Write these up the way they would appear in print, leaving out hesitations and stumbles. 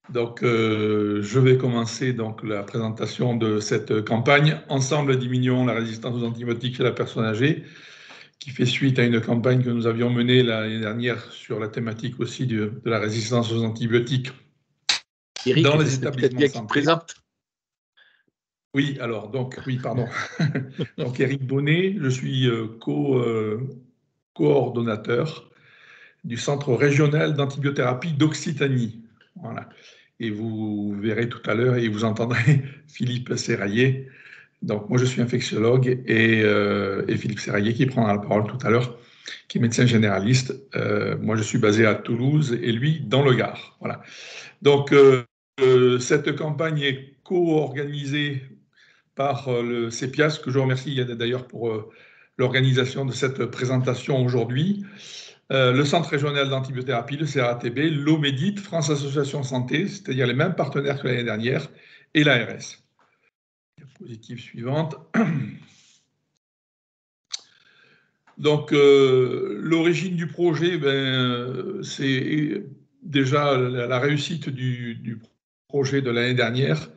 Donc, je vais commencer donc la présentation de cette campagne. Ensemble, diminuons la résistance aux antibiotiques chez la personne âgée, qui fait suite à une campagne que nous avions menée l'année dernière sur la thématique aussi de la résistance aux antibiotiques Eric, dans ce les serait peut-être établissements bien de qu'il te santé. présente. Oui, alors, donc, oui, pardon. Donc, Éric Bonnet, je suis coordonnateur du Centre régional d'antibiothérapie d'Occitanie. Voilà. Et vous verrez tout à l'heure et vous entendrez Philippe Serraillier. Donc, moi, je suis infectiologue et Philippe Serraillier qui prendra la parole tout à l'heure, qui est médecin généraliste. Moi, je suis basé à Toulouse et lui dans le Gard. Voilà. Donc, cette campagne est co-organisée par le CEPIAS, que je remercie d'ailleurs pour l'organisation de cette présentation aujourd'hui. Le Centre régional d'antibiothérapie, le CRATB, l'OMEDIT, France Association Santé, c'est-à-dire les mêmes partenaires que l'année dernière, et l'ARS. Diapositive suivante. Donc, l'origine du projet, c'est déjà la réussite du projet de l'année dernière,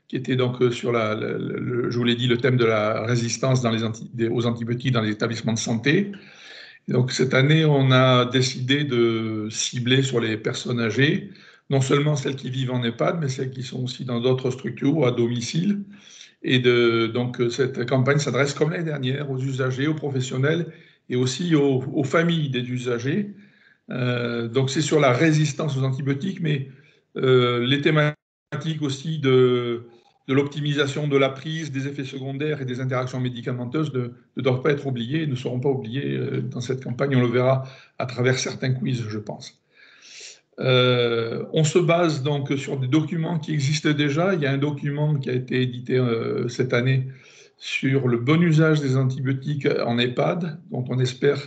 qui était donc sur je vous l'ai dit, le thème de la résistance aux antibiotiques dans les établissements de santé. Donc, cette année, on a décidé de cibler sur les personnes âgées, non seulement celles qui vivent en EHPAD, mais celles qui sont aussi dans d'autres structures ou à domicile. Et donc, cette campagne s'adresse, comme l'année dernière, aux usagers, aux professionnels et aussi aux familles des usagers. Donc, c'est sur la résistance aux antibiotiques, mais les thématiques aussi de l'optimisation de la prise, des effets secondaires et des interactions médicamenteuses ne doivent pas être oubliées, ne seront pas oubliées dans cette campagne. On le verra à travers certains quiz, je pense. On se base donc sur des documents qui existent déjà. Il y a un document qui a été édité cette année sur le bon usage des antibiotiques en EHPAD, dont on espère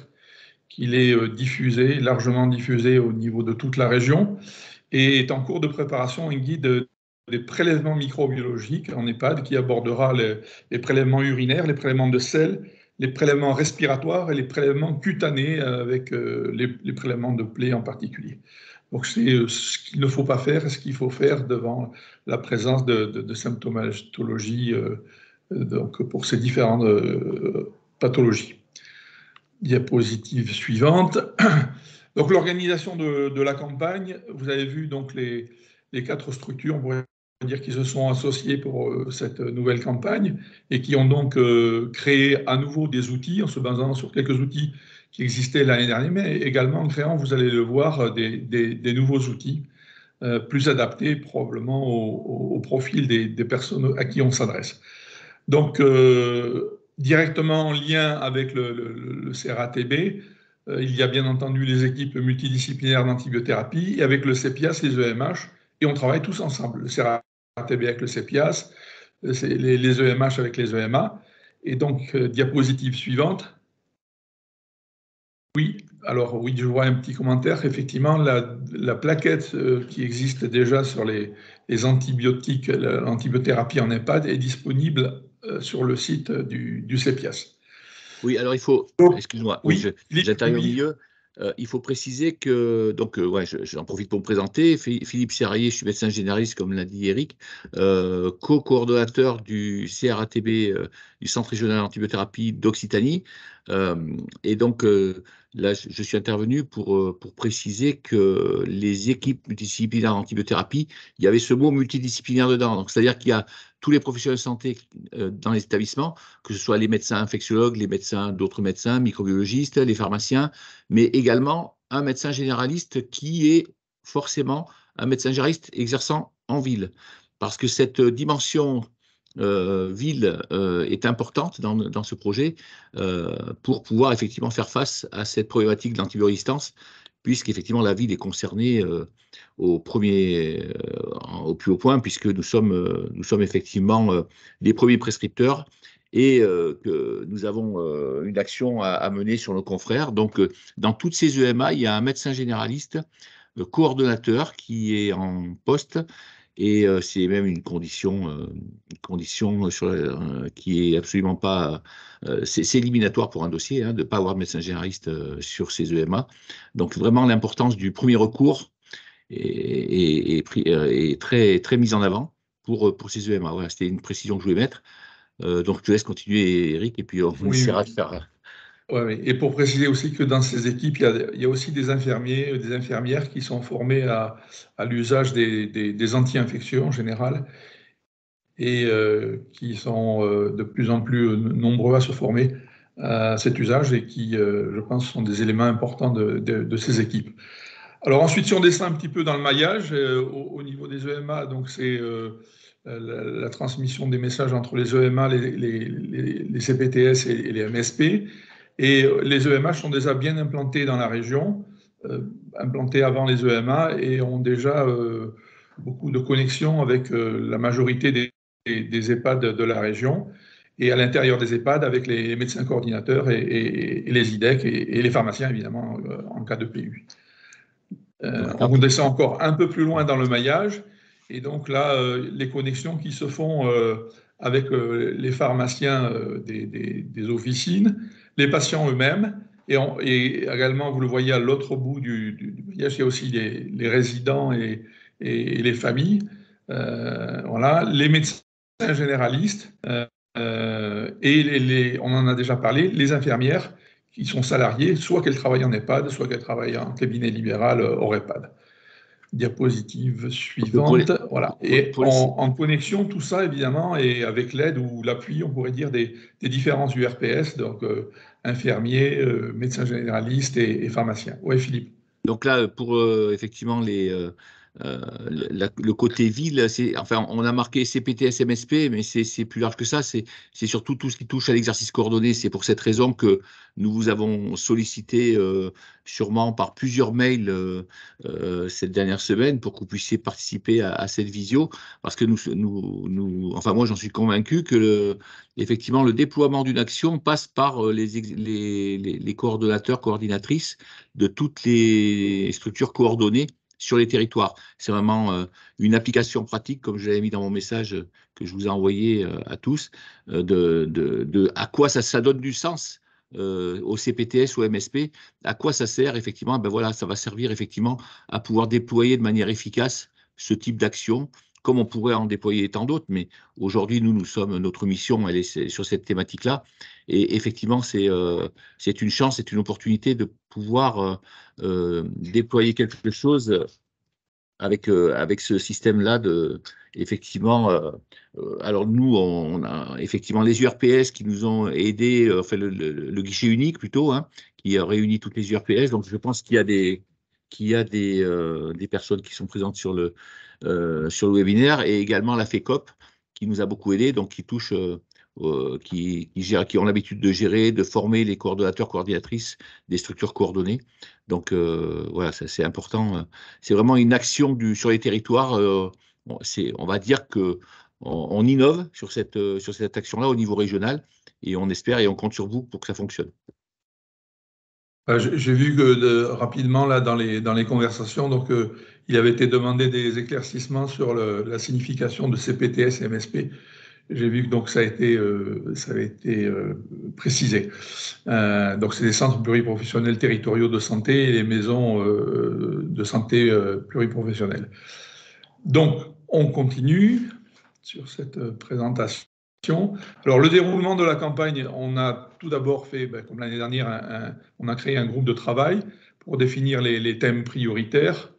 qu'il est diffusé, largement diffusé au niveau de toute la région, et est en cours de préparation un guide des prélèvements microbiologiques en EHPAD qui abordera les prélèvements urinaires, les prélèvements de sel, les prélèvements respiratoires et les prélèvements cutanés avec les prélèvements de plaies en particulier. Donc, c'est ce qu'il ne faut pas faire et ce qu'il faut faire devant la présence de symptomatologie donc pour ces différentes pathologies. Diapositive suivante. Donc, l'organisation de la campagne, vous avez vu donc les 4 structures, on pourrait dire, qui se sont associées pour cette nouvelle campagne et qui ont donc créé à nouveau des outils en se basant sur quelques outils qui existaient l'année dernière, mais également en créant, vous allez le voir, des nouveaux outils plus adaptés probablement au profil des personnes à qui on s'adresse. Donc, directement en lien avec le CRATB, il y a bien entendu les équipes multidisciplinaires d'antibiothérapie et avec le CEPIAS, les EMH, et on travaille tous ensemble, le CRATB avec le CEPIAS, les EMH avec les EMA. Et donc, diapositive suivante. Oui, alors oui, je vois un petit commentaire. Effectivement, la plaquette qui existe déjà sur les antibiotiques, l'antibiothérapie en EHPAD est disponible sur le site du CEPIAS. Oui, alors il faut, excuse-moi, oui, j'interviens au milieu. Il faut préciser que, donc, ouais, j'en profite pour me présenter. Philippe Serraillier, je suis médecin généraliste, comme l'a dit Eric, co-coordonnateur du CRATB, du Centre régional d'antibiothérapie d'Occitanie. Et donc, là, je suis intervenu pour préciser que les équipes multidisciplinaires d'antibiothérapie, il y avait ce mot multidisciplinaire dedans. Donc, c'est-à-dire qu'il y a tous les professionnels de santé dans les établissements, que ce soit les médecins infectiologues, les médecins, d'autres médecins, microbiologistes, les pharmaciens, mais également un médecin généraliste qui est forcément un médecin généraliste exerçant en ville. Parce que cette dimension ville est importante dans ce projet pour pouvoir effectivement faire face à cette problématique de l'antibiorésistance, puisqu'effectivement la ville est concernée au plus haut point, puisque nous sommes effectivement les premiers prescripteurs et que nous avons une action à mener sur nos confrères. Donc, dans toutes ces EMA, il y a un médecin généraliste coordonnateur qui est en poste et c'est même une condition qui est absolument pas... c'est éliminatoire pour un dossier de ne pas avoir de médecin généraliste sur ces EMA. Donc, vraiment l'importance du premier recours est très mise en avant pour ces EMA. Voilà, c'était une précision que je voulais mettre. Donc, je te laisse continuer, Eric, et puis on essaiera de faire. Ouais, oui. Et pour préciser aussi que dans ces équipes, il y a aussi des infirmiers, des infirmières qui sont formés à l'usage des anti-infectieux en général et qui sont de plus en plus nombreux à se former à cet usage et qui, je pense, sont des éléments importants de ces équipes. Alors ensuite, si on descend un petit peu dans le maillage, au niveau des EMA, donc c'est la transmission des messages entre les EMA, les CPTS et les MSP. Et les EMH sont déjà bien implantés dans la région, implantés avant les EMA et ont déjà beaucoup de connexions avec la majorité des EHPAD de la région et à l'intérieur des EHPAD avec les médecins coordinateurs et les IDEC et les pharmaciens, évidemment, en cas de PU. On descend encore un peu plus loin dans le maillage et donc là, les connexions qui se font avec les pharmaciens des officines, les patients eux-mêmes, et également, vous le voyez à l'autre bout du maillage, il y a aussi les résidents et les familles. Voilà, les médecins généralistes et on en a déjà parlé, les infirmières qui sont salariées, soit qu'elles travaillent en EHPAD, soit qu'elles travaillent en cabinet libéral hors EHPAD. Diapositive suivante. Voilà. Et en connexion, tout ça, évidemment, et avec l'aide ou l'appui, on pourrait dire, des différents URPS, donc infirmiers, médecins généralistes et pharmaciens. Oui, Philippe. Donc là, pour effectivement le côté ville, enfin, on a marqué CPTS, MSP, mais c'est plus large que ça. C'est surtout tout ce qui touche à l'exercice coordonné. C'est pour cette raison que nous vous avons sollicité sûrement par plusieurs mails cette dernière semaine pour que vous puissiez participer à cette visio, parce que enfin moi j'en suis convaincu que effectivement le déploiement d'une action passe par les coordonnateurs, coordinatrices de toutes les structures coordonnées sur les territoires. C'est vraiment une application pratique, comme je l'avais mis dans mon message que je vous ai envoyé à tous, à quoi ça donne du sens au CPTS ou MSP, à quoi ça sert effectivement. Ben voilà, ça va servir effectivement à pouvoir déployer de manière efficace ce type d'action, comme on pourrait en déployer tant d'autres, mais aujourd'hui, notre mission, elle est sur cette thématique-là. Et effectivement, c'est une chance, c'est une opportunité de pouvoir déployer quelque chose avec ce système-là effectivement. Alors nous, on a effectivement les URPS qui nous ont aidés, enfin le guichet unique plutôt, hein, qui réunit toutes les URPS. Donc je pense qu'il y a des personnes qui sont présentes sur le webinaire, et également la FECOP qui nous a beaucoup aidé, donc qui touche qui ont l'habitude de gérer, de former les coordonnateurs, coordinatrices des structures coordonnées. Donc voilà, c'est important. C'est vraiment une action sur les territoires. On va dire qu'on innove sur cette action-là au niveau régional, et on espère et on compte sur vous pour que ça fonctionne. J'ai vu que rapidement, là, dans les conversations, donc, il avait été demandé des éclaircissements sur la signification de CPTS et MSP. J'ai vu que donc, ça avait été précisé. Donc, c'est des centres pluriprofessionnels territoriaux de santé et les maisons de santé pluriprofessionnelles. Donc, on continue sur cette présentation. Alors, le déroulement de la campagne, on a tout d'abord fait, comme l'année dernière, on a créé un groupe de travail pour définir les thèmes prioritaires,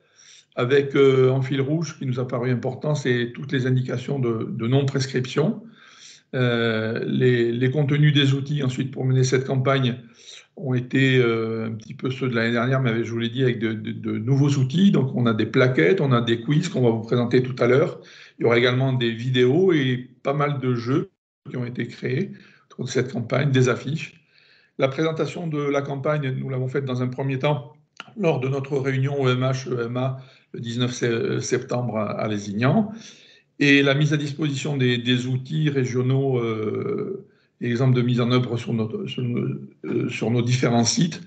avec en fil rouge, qui nous a paru important, c'est toutes les indications de non-prescription. Les contenus des outils ensuite pour mener cette campagne ont été un petit peu ceux de l'année dernière, mais je vous l'ai dit, avec de nouveaux outils. Donc, on a des plaquettes, on a des quiz qu'on va vous présenter tout à l'heure. Il y aura également des vidéos et pas mal de jeux qui ont été créés autour de cette campagne, des affiches. La présentation de la campagne, nous l'avons faite dans un premier temps lors de notre réunion EMH-EMA le 19 septembre à Lézignan. Et la mise à disposition des outils régionaux, exemples de mise en œuvre sur nos différents sites,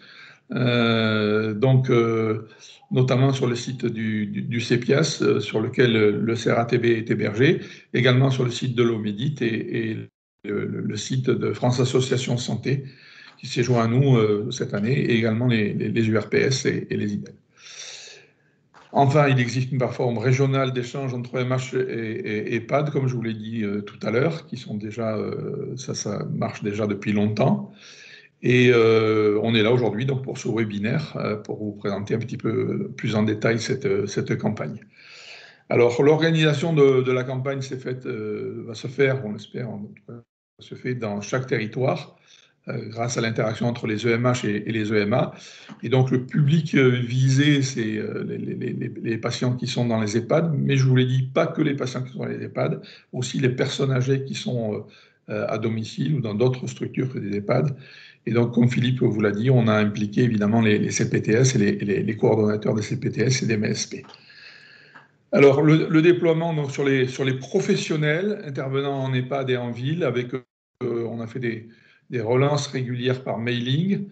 notamment sur le site du CEPIAS, sur lequel le CRATB est hébergé, également sur le site de l'OMEDIT et le site de France Association Santé, qui s'est joint à nous cette année, et également les URPS et les IDEL. Enfin, il existe une plateforme régionale d'échange entre OMH et EHPAD, comme je vous l'ai dit tout à l'heure, qui sont déjà, ça marche déjà depuis longtemps. Et on est là aujourd'hui donc pour ce webinaire, pour vous présenter un petit peu plus en détail cette campagne. Alors, l'organisation de la campagne va se faire, on l'espère, se fait dans chaque territoire, grâce à l'interaction entre les EMH et les EMA. Et donc, le public visé, c'est les patients qui sont dans les EHPAD, mais je vous l'ai dit, pas que les patients qui sont dans les EHPAD, aussi les personnes âgées qui sont à domicile ou dans d'autres structures que des EHPAD. Et donc, comme Philippe vous l'a dit, on a impliqué évidemment les CPTS et les coordonnateurs des CPTS et des MSP. Alors, le déploiement donc, sur les professionnels intervenant en EHPAD et en ville, on a fait des relances régulières par mailing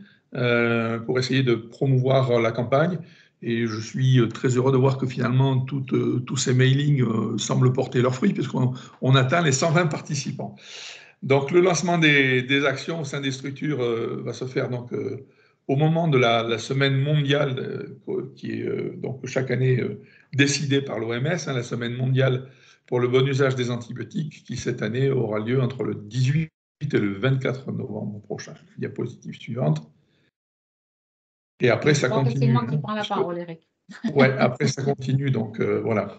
pour essayer de promouvoir la campagne. Et je suis très heureux de voir que finalement, tous ces mailings semblent porter leurs fruits, puisqu'on atteint les 120 participants. Donc, le lancement des actions au sein des structures va se faire donc, au moment de la semaine mondiale qui est donc chaque année décidée par l'OMS, la semaine mondiale pour le bon usage des antibiotiques, qui cette année aura lieu entre le 18 et le 24 novembre prochain. Diapositive suivante. Et après, ça continue. C'est moi qui prends la parole, Eric. Oui, après, ça continue, donc voilà.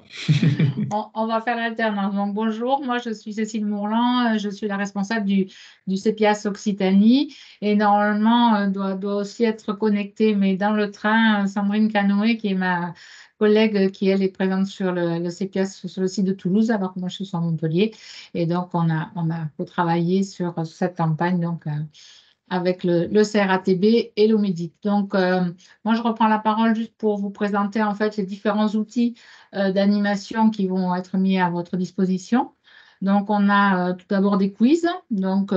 On va faire l'alternance. Donc, bonjour, moi, je suis Cécile Mourlan, je suis la responsable du CPIAS Occitanie. Et normalement, doit aussi être connectée, mais dans le train, Sandrine Canoë, qui est ma collègue, qui, elle, est présente sur le CPIAS, sur le site de Toulouse, alors que moi, je suis sur Montpellier. Et donc, on a travaillé sur cette campagne, donc, avec le CRATB et l'OMEDIC. Donc, moi, je reprends la parole juste pour vous présenter en fait les différents outils d'animation qui vont être mis à votre disposition. Donc, on a tout d'abord des quiz, donc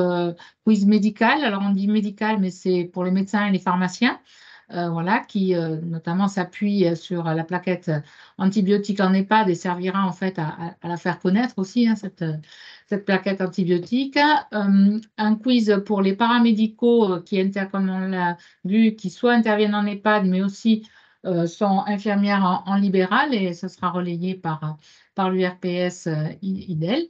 quiz médical. Alors, on dit médical, mais c'est pour les médecins et les pharmaciens. Voilà, qui notamment s'appuie sur la plaquette antibiotique en EHPAD et servira en fait à la faire connaître aussi, cette plaquette antibiotique. Un quiz pour les paramédicaux comme on l'a vu, qui soit interviennent en EHPAD, mais aussi sont infirmières en libéral, et ce sera relayé par l'URPS IDEL.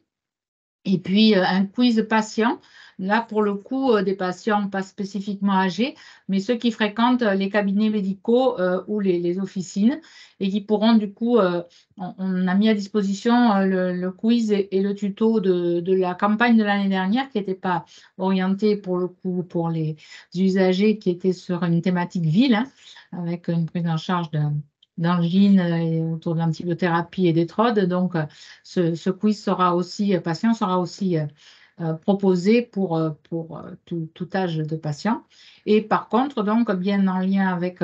Et puis, un quiz patient. Là, pour le coup, des patients pas spécifiquement âgés, mais ceux qui fréquentent les cabinets médicaux ou les officines et qui pourront, du coup, on a mis à disposition le quiz et le tuto de la campagne de l'année dernière qui n'était pas orienté, pour le coup, pour les usagers, qui étaient sur une thématique ville, hein, avec une prise en charge d'angine autour de l'antibiothérapie et des TROD. Donc, ce quiz patient sera aussi proposé pour tout âge de patient. Et par contre, donc, bien en lien avec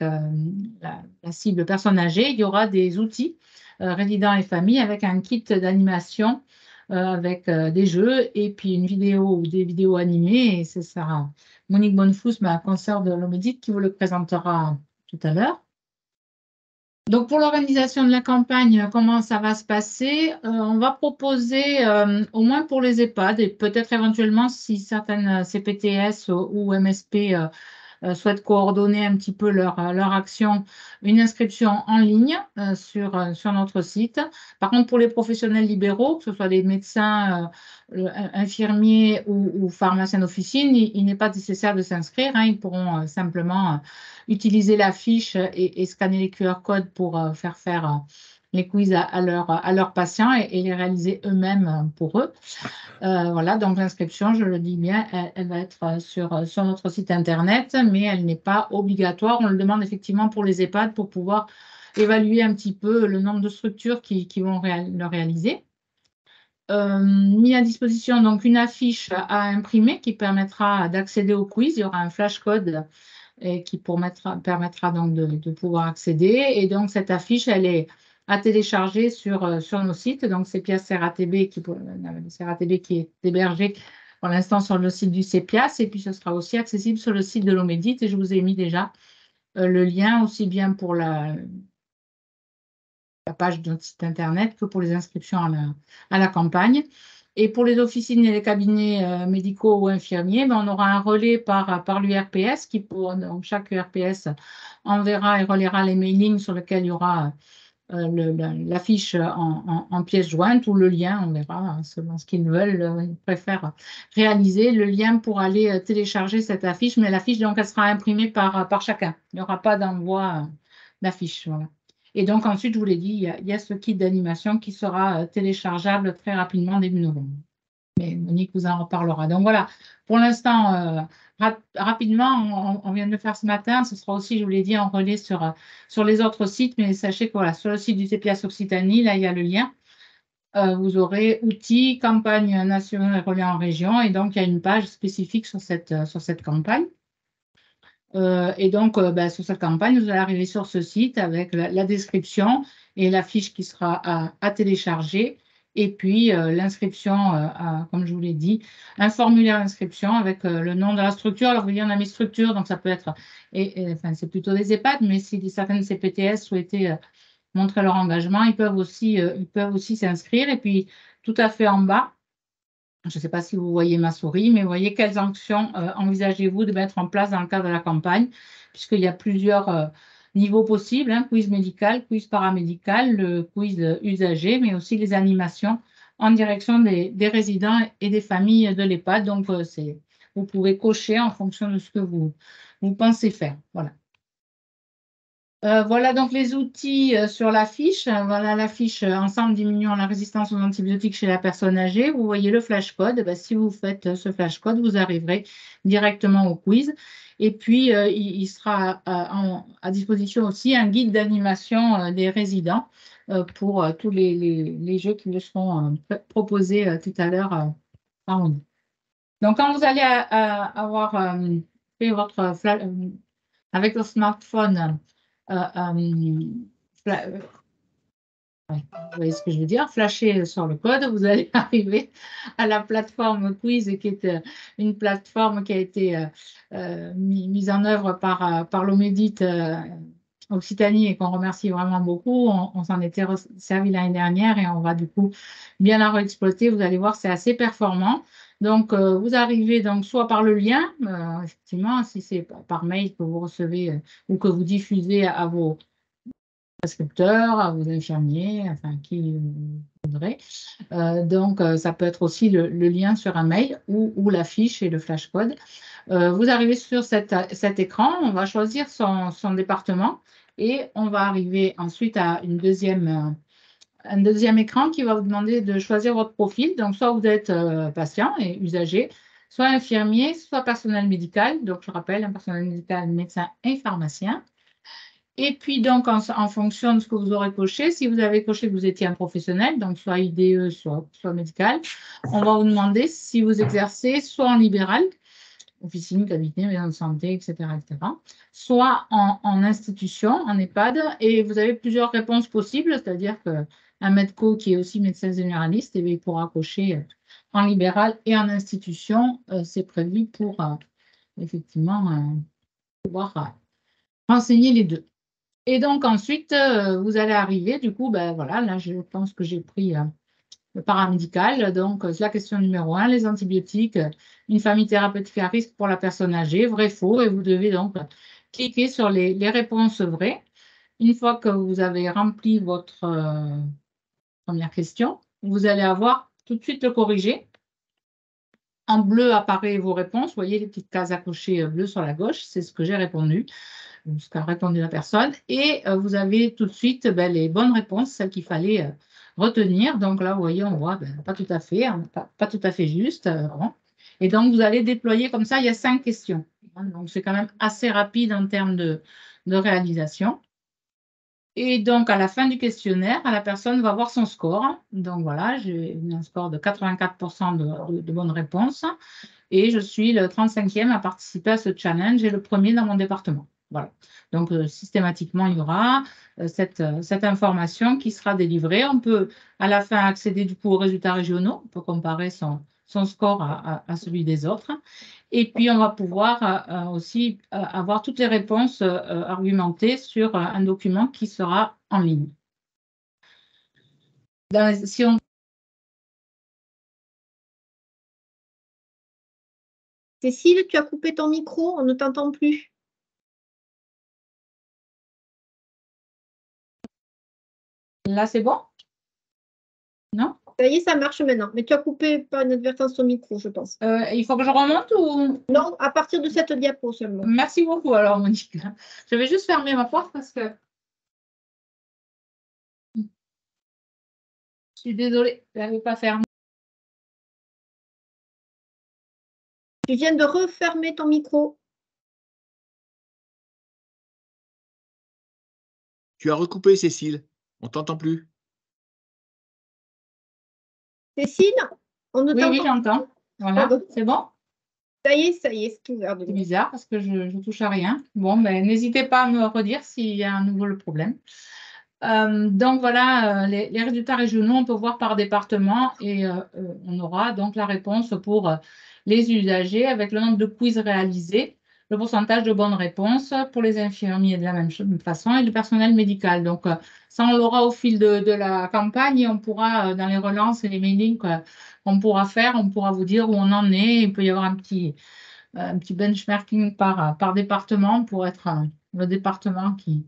la cible personne âgée, il y aura des outils résidents et familles avec un kit d'animation avec des jeux et puis une vidéo ou des vidéos animées. Et ce sera Monique Bonnefous, ma consoeur de l'OMEDIC, qui vous le présentera tout à l'heure. Donc, pour l'organisation de la campagne, comment ça va se passer? On va proposer, au moins pour les EHPAD, et peut-être éventuellement si certaines CPTS ou MSP souhaitent coordonner un petit peu leur action, une inscription en ligne sur notre site. Par contre, pour les professionnels libéraux, que ce soit les médecins, infirmiers ou pharmaciens d'officine, il n'est pas nécessaire de s'inscrire, hein. Ils pourront simplement utiliser la fiche et scanner les QR codes pour faire les quiz à leurs patients et les réaliser eux-mêmes pour eux. Voilà, donc l'inscription, je le dis bien, elle va être sur notre site internet, mais elle n'est pas obligatoire. On le demande effectivement pour les EHPAD pour pouvoir évaluer un petit peu le nombre de structures qui vont le réaliser. Mis à disposition donc une affiche à imprimer qui permettra d'accéder au quiz. Il y aura un flash code qui permettra donc de pouvoir accéder. Et donc cette affiche, elle est à télécharger sur nos sites. Donc, CPIAS CRATB qui est hébergé pour l'instant sur le site du CPIAS. Et puis, ce sera aussi accessible sur le site de l'OMEDIC. Et je vous ai mis déjà le lien aussi bien pour la page de notre site internet que pour les inscriptions à la campagne. Et pour les officines et les cabinets médicaux ou infirmiers, ben, on aura un relais par l'URPS qui, donc chaque URPS enverra et relaiera les mailings sur lesquels il y aura l'affiche en pièce jointe ou le lien, on verra selon ce qu'ils veulent. Ils préfèrent réaliser le lien pour aller télécharger cette affiche, mais l'affiche, donc, elle sera imprimée par chacun. Il n'y aura pas d'envoi d'affiche. Voilà. Et donc, ensuite, je vous l'ai dit, il y a ce kit d'animation qui sera téléchargeable très rapidement début novembre. Mais Monique vous en reparlera. Donc voilà, pour l'instant, rapidement, on vient de le faire ce matin. Ce sera aussi, je vous l'ai dit, en relais sur les autres sites. Mais sachez que voilà, sur le site du CPS Occitanie, là, il y a le lien. Vous aurez outils, campagne nationale et relais en région. Et donc, il y a une page spécifique sur cette campagne. Et donc, sur cette campagne, vous allez arriver sur ce site avec la description et la fiche qui sera à télécharger. Et puis, l'inscription, comme je vous l'ai dit, un formulaire d'inscription avec le nom de la structure. Alors, vous voyez, on a mis structure, donc ça peut être, enfin, c'est plutôt des EHPAD, mais si certaines CPTS souhaitaient montrer leur engagement, ils peuvent aussi s'inscrire. Et puis, tout à fait en bas, je ne sais pas si vous voyez ma souris, mais vous voyez quelles actions envisagez-vous de mettre en place dans le cadre de la campagne, puisqu'il y a plusieurs niveaux possibles, hein, quiz médical, quiz paramédical, le quiz usager, mais aussi les animations en direction des résidents et des familles de l'EHPAD. Donc, vous pouvez cocher en fonction de ce que vous pensez faire. Voilà. Voilà donc les outils sur la fiche. Voilà la fiche Ensemble diminuant la résistance aux antibiotiques chez la personne âgée. Vous voyez le flashcode. Si vous faites ce flashcode, vous arriverez directement au quiz. Et puis, il sera à disposition aussi un guide d'animation des résidents pour tous les jeux qui nous seront proposés tout à l'heure par nous. Donc, quand vous allez avoir fait votre avec votre smartphone, vous voyez ce que je veux dire, flasher sur le code, vous allez arriver à la plateforme Quiz, qui est une plateforme qui a été mise en œuvre par l'Omédit Occitanie et qu'on remercie vraiment beaucoup. On s'en était servi l'année dernière et on va du coup bien la réexploiter. Vous allez voir, c'est assez performant. Donc, vous arrivez donc soit par le lien, effectivement, si c'est par mail que vous recevez ou que vous diffusez à vos prescripteurs, à vos infirmiers, enfin, qui vous voudrez. Donc, ça peut être aussi le lien sur un mail ou la fiche et le flashcode. Vous arrivez sur cet écran, on va choisir son département et on va arriver ensuite à un deuxième écran qui va vous demander de choisir votre profil. Donc, soit vous êtes patient et usager, soit infirmier, soit personnel médical. Donc, je rappelle, un personnel médical, médecin et pharmacien. Et puis, donc, en fonction de ce que vous aurez coché, si vous avez coché que vous étiez un professionnel, donc soit IDE, soit médical, on va vous demander si vous exercez soit en libéral, officine, cabinet, maison de santé, etc., soit en institution, en EHPAD, et vous avez plusieurs réponses possibles, c'est-à-dire qu'un médecin qui est aussi médecin généraliste, il pourra cocher en libéral et en institution. C'est prévu pour effectivement pouvoir renseigner les deux. Et donc ensuite, vous allez arriver, du coup, voilà, là je pense que j'ai pris le paramédical. Donc, c'est la question numéro 1, les antibiotiques, une famille thérapeutique à risque pour la personne âgée, vrai, faux, et vous devez donc cliquer sur les réponses vraies. Une fois que vous avez rempli votre première question, vous allez avoir tout de suite le corrigé. En bleu apparaît vos réponses. Vous voyez les petites cases à cocher bleues sur la gauche, c'est ce que j'ai répondu, ce qu'a répondu la personne. Et vous avez tout de suite les bonnes réponses, celles qu'il fallait retenir. Donc là, vous voyez, on voit pas tout à fait, hein, pas tout à fait juste. Bon. Et donc, vous allez déployer comme ça, il y a 5 questions. Donc, c'est quand même assez rapide en termes de réalisation. Et donc, à la fin du questionnaire, la personne va voir son score. Donc, voilà, j'ai un score de 84% de bonnes réponses. Et je suis le 35e à participer à ce challenge et le premier dans mon département. Voilà. Donc, systématiquement, il y aura cette information qui sera délivrée. On peut, à la fin, accéder du coup aux résultats régionaux. On peut comparer son score à celui des autres. Et puis, on va pouvoir aussi avoir toutes les réponses argumentées sur un document qui sera en ligne. Si on Cécile, tu as coupé ton micro, on ne t'entend plus. Là, c'est bon? Non? Ça y est, ça marche maintenant. Mais tu as coupé par inadvertance ton micro, je pense. Il faut que je remonte ou… Non, à partir de cette diapo seulement. Merci beaucoup, alors, Monique. Je vais juste fermer ma porte parce que… Je suis désolée, je n'avais pas fermé. Tu viens de refermer ton micro. Tu as recoupé, Cécile. On ne t'entend plus. Cécile, on ne Oui, t'entend oui, j'entends. Voilà, Pardon. c'est bon? Ça y est, c'est ouvert de C'est nouveau. bizarre parce que je ne touche à rien. Bon, ben, n'hésitez pas à me redire s'il y a à nouveau le problème. Donc voilà, les résultats régionaux, on peut voir par département et on aura donc la réponse pour les usagers avec le nombre de quiz réalisés, le pourcentage de bonnes réponses pour les infirmiers de la même façon et le personnel médical. Donc ça, on l'aura au fil de la campagne et on pourra, dans les relances et les mailings qu'on pourra faire, on pourra vous dire où on en est. Il peut y avoir un petit benchmarking par département pour être le département qui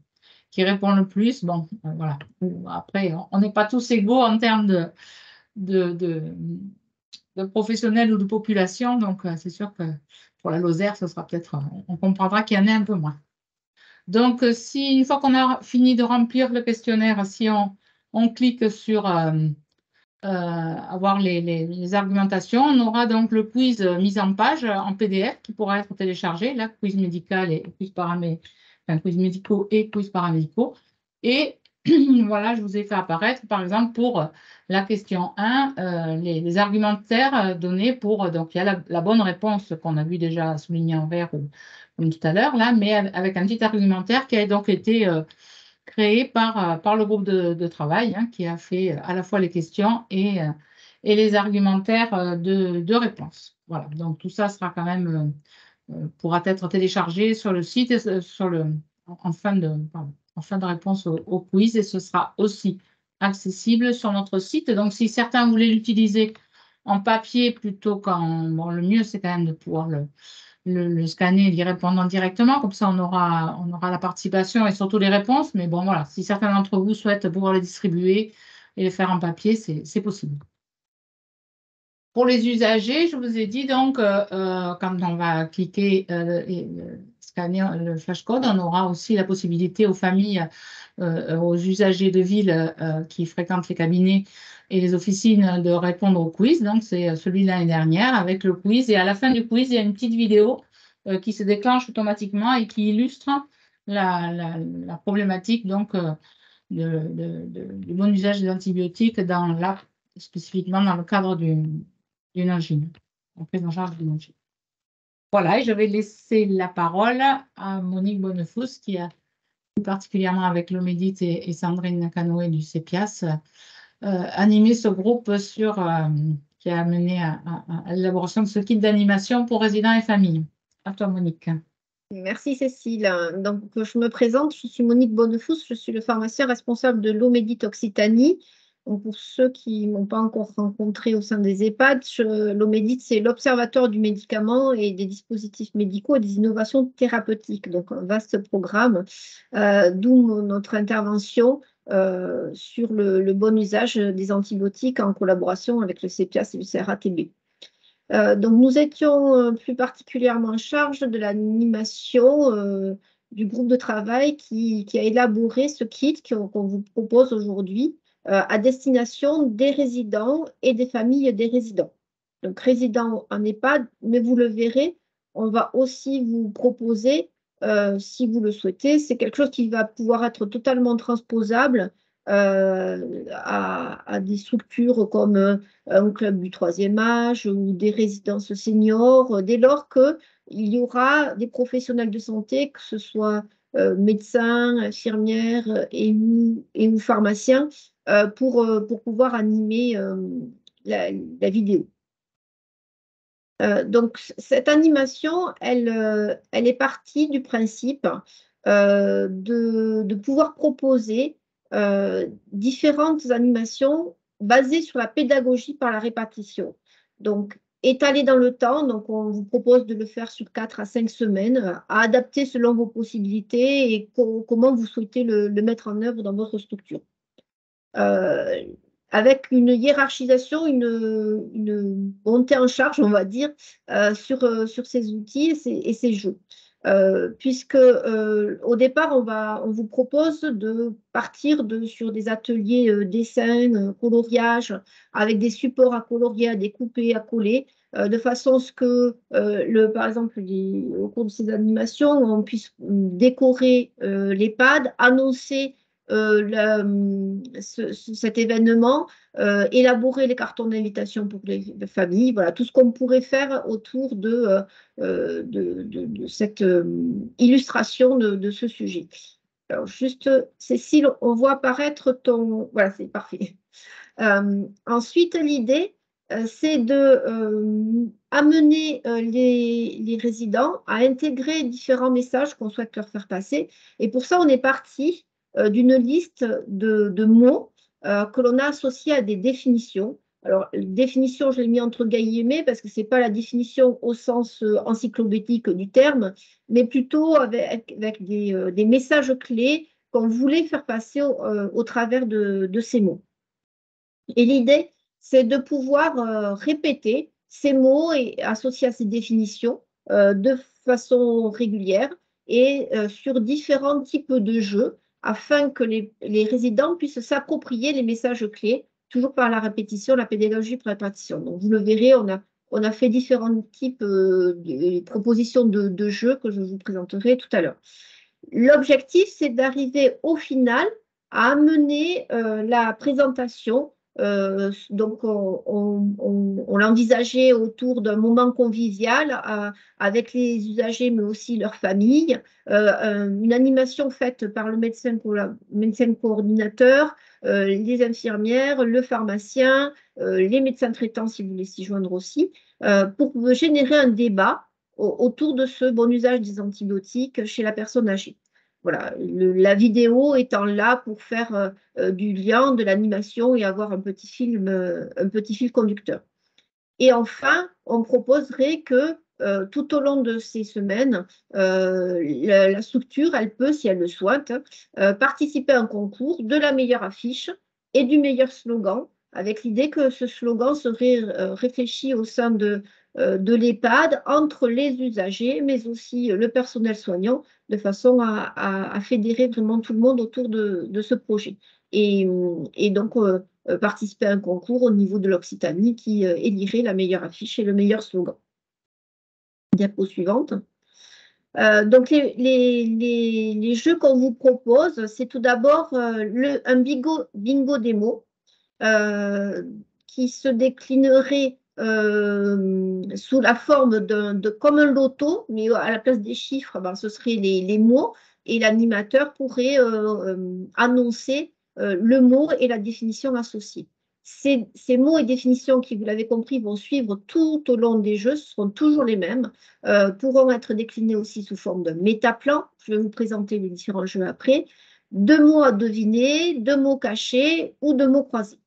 répond le plus. Bon, voilà. Après, on n'est pas tous égaux en termes de, de, de professionnels ou de population. Donc, c'est sûr que pour la Lozère, ce sera peut-être, on comprendra qu'il y en a un peu moins. Donc, si une fois qu'on a fini de remplir le questionnaire, si on clique sur avoir les argumentations, on aura donc le quiz mis en page en PDF qui pourra être téléchargé, là, quiz médical et quiz paramédical. Enfin, quiz médicaux et quiz paramédicaux. Et voilà, je vous ai fait apparaître, par exemple, pour la question 1, les argumentaires donnés pour… donc, il y a la bonne réponse qu'on a vu déjà soulignée en vert, comme tout à l'heure, là, mais avec un petit argumentaire qui a donc été créé par le groupe de travail qui a fait à la fois les questions et les argumentaires de réponse. Voilà, donc tout ça sera quand même… pourra être téléchargé sur le site et en fin de réponse au quiz et ce sera aussi accessible sur notre site. Donc, si certains voulaient l'utiliser en papier plutôt qu'en… Bon, le mieux, c'est quand même de pouvoir le scanner et d'y répondre directement. Comme ça, on aura la participation et surtout les réponses. Mais bon, voilà, si certains d'entre vous souhaitent pouvoir les distribuer et les faire en papier, c'est possible. Pour les usagers, je vous ai dit donc, quand on va cliquer et scanner le flashcode, on aura aussi la possibilité aux familles, aux usagers de ville qui fréquentent les cabinets et les officines de répondre au quiz. Donc, c'est celui de l'année dernière avec le quiz. Et à la fin du quiz, il y a une petite vidéo qui se déclenche automatiquement et qui illustre la problématique donc, du bon usage des antibiotiques spécifiquement dans le cadre d'une angine, en prise en charge d'une angine. Voilà, et je vais laisser la parole à Monique Bonnefous, qui a plus particulièrement avec l'Omédit et Sandrine Canoë du CEPIAS animé ce groupe qui a mené à l'élaboration de ce kit d'animation pour résidents et familles. À toi, Monique. Merci Cécile. Donc, je me présente, je suis Monique Bonnefous, je suis le pharmacien responsable de l'Omédit Occitanie. Donc, pour ceux qui ne m'ont pas encore rencontré au sein des EHPAD, l'Omédit, c'est l'Observatoire du médicament et des dispositifs médicaux et des innovations thérapeutiques. Donc, un vaste programme, d'où notre intervention sur le bon usage des antibiotiques en collaboration avec le CEPIAS et le CRATB. Donc, nous étions plus particulièrement en charge de l'animation du groupe de travail qui a élaboré ce kit qu'on vous propose aujourd'hui à destination des résidents et des familles des résidents. Donc, résidents en EHPAD, mais vous le verrez, on va aussi vous proposer, si vous le souhaitez, c'est quelque chose qui va pouvoir être totalement transposable à des structures comme un club du troisième âge ou des résidences seniors, dès lors qu'il y aura des professionnels de santé, que ce soit médecins, infirmières et ou pharmaciens, pour pouvoir animer la vidéo. Donc, cette animation, elle est partie du principe de pouvoir proposer différentes animations basées sur la pédagogie par la répartition. Donc, étalé dans le temps. Donc, on vous propose de le faire sur 4 à 5 semaines, à adapter selon vos possibilités et comment vous souhaitez le mettre en œuvre dans votre structure. Avec une hiérarchisation, une montée en charge, on va dire, sur ces outils et ces jeux. Puisque au départ, on vous propose de partir sur des ateliers dessin, coloriage, avec des supports à colorier, à découper, à coller, de façon à ce que, par exemple, au cours de ces animations, on puisse décorer les pads, annoncer cet événement, élaborer les cartons d'invitation pour les familles, voilà, tout ce qu'on pourrait faire autour de cette illustration de ce sujet. Alors, juste, Cécile, on voit apparaître ton... Voilà, c'est parfait. Ensuite, l'idée, c'est de amener les résidents à intégrer différents messages qu'on souhaite leur faire passer. Et pour ça, on est parti d'une liste de mots que l'on a associés à des définitions. Alors, définition, je l'ai mis entre guillemets parce que ce n'est pas la définition au sens encyclopédique du terme, mais plutôt avec des messages clés qu'on voulait faire passer au travers de ces mots. Et l'idée, c'est de pouvoir répéter ces mots et associés à ces définitions de façon régulière et sur différents types de jeux afin que les résidents puissent s'approprier les messages clés, toujours par la répétition, la pédagogie par répétition. Donc, vous le verrez, on a fait différents types de propositions de jeux que je vous présenterai tout à l'heure. L'objectif, c'est d'arriver au final à amener la présentation. Donc, on l'envisageait autour d'un moment convivial avec les usagers, mais aussi leurs familles. Une animation faite par le médecin coordinateur, les infirmières, le pharmacien, les médecins traitants, si vous voulez s'y joindre aussi, pour générer un débat autour de ce bon usage des antibiotiques chez la personne âgée. Voilà, la vidéo étant là pour faire du lien, de l'animation et avoir un petit fil conducteur. Et enfin, on proposerait que tout au long de ces semaines, la structure, elle peut, si elle le souhaite, participer à un concours de la meilleure affiche et du meilleur slogan, avec l'idée que ce slogan serait réfléchi au sein de l'EHPAD entre les usagers, mais aussi le personnel soignant, de façon à fédérer vraiment tout le monde autour de ce projet. Et donc, participer à un concours au niveau de l'Occitanie qui élirait la meilleure affiche et le meilleur slogan. Diapo suivante. Donc, les jeux qu'on vous propose, c'est tout d'abord un bingo démo qui se déclinerait sous la forme comme un loto, mais à la place des chiffres, ben, ce seraient les mots, et l'animateur pourrait annoncer le mot et la définition associée. Ces mots et définitions qui, vous l'avez compris, vont suivre tout au long des jeux, ce seront toujours les mêmes, pourront être déclinés aussi sous forme de métaplan. Je vais vous présenter les différents jeux après. 2 mots à deviner, 2 mots cachés ou 2 mots croisés.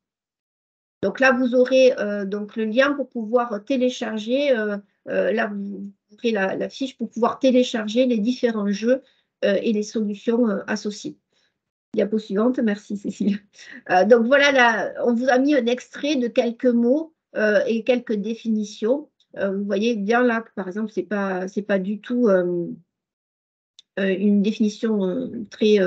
Donc là, vous aurez donc le lien pour pouvoir télécharger, là, vous aurez la fiche pour pouvoir télécharger les différents jeux et les solutions associées. Diapo suivante, merci Cécile. Donc voilà, là, on vous a mis un extrait de quelques mots et quelques définitions. Vous voyez bien là que par exemple, c'est pas du tout une définition très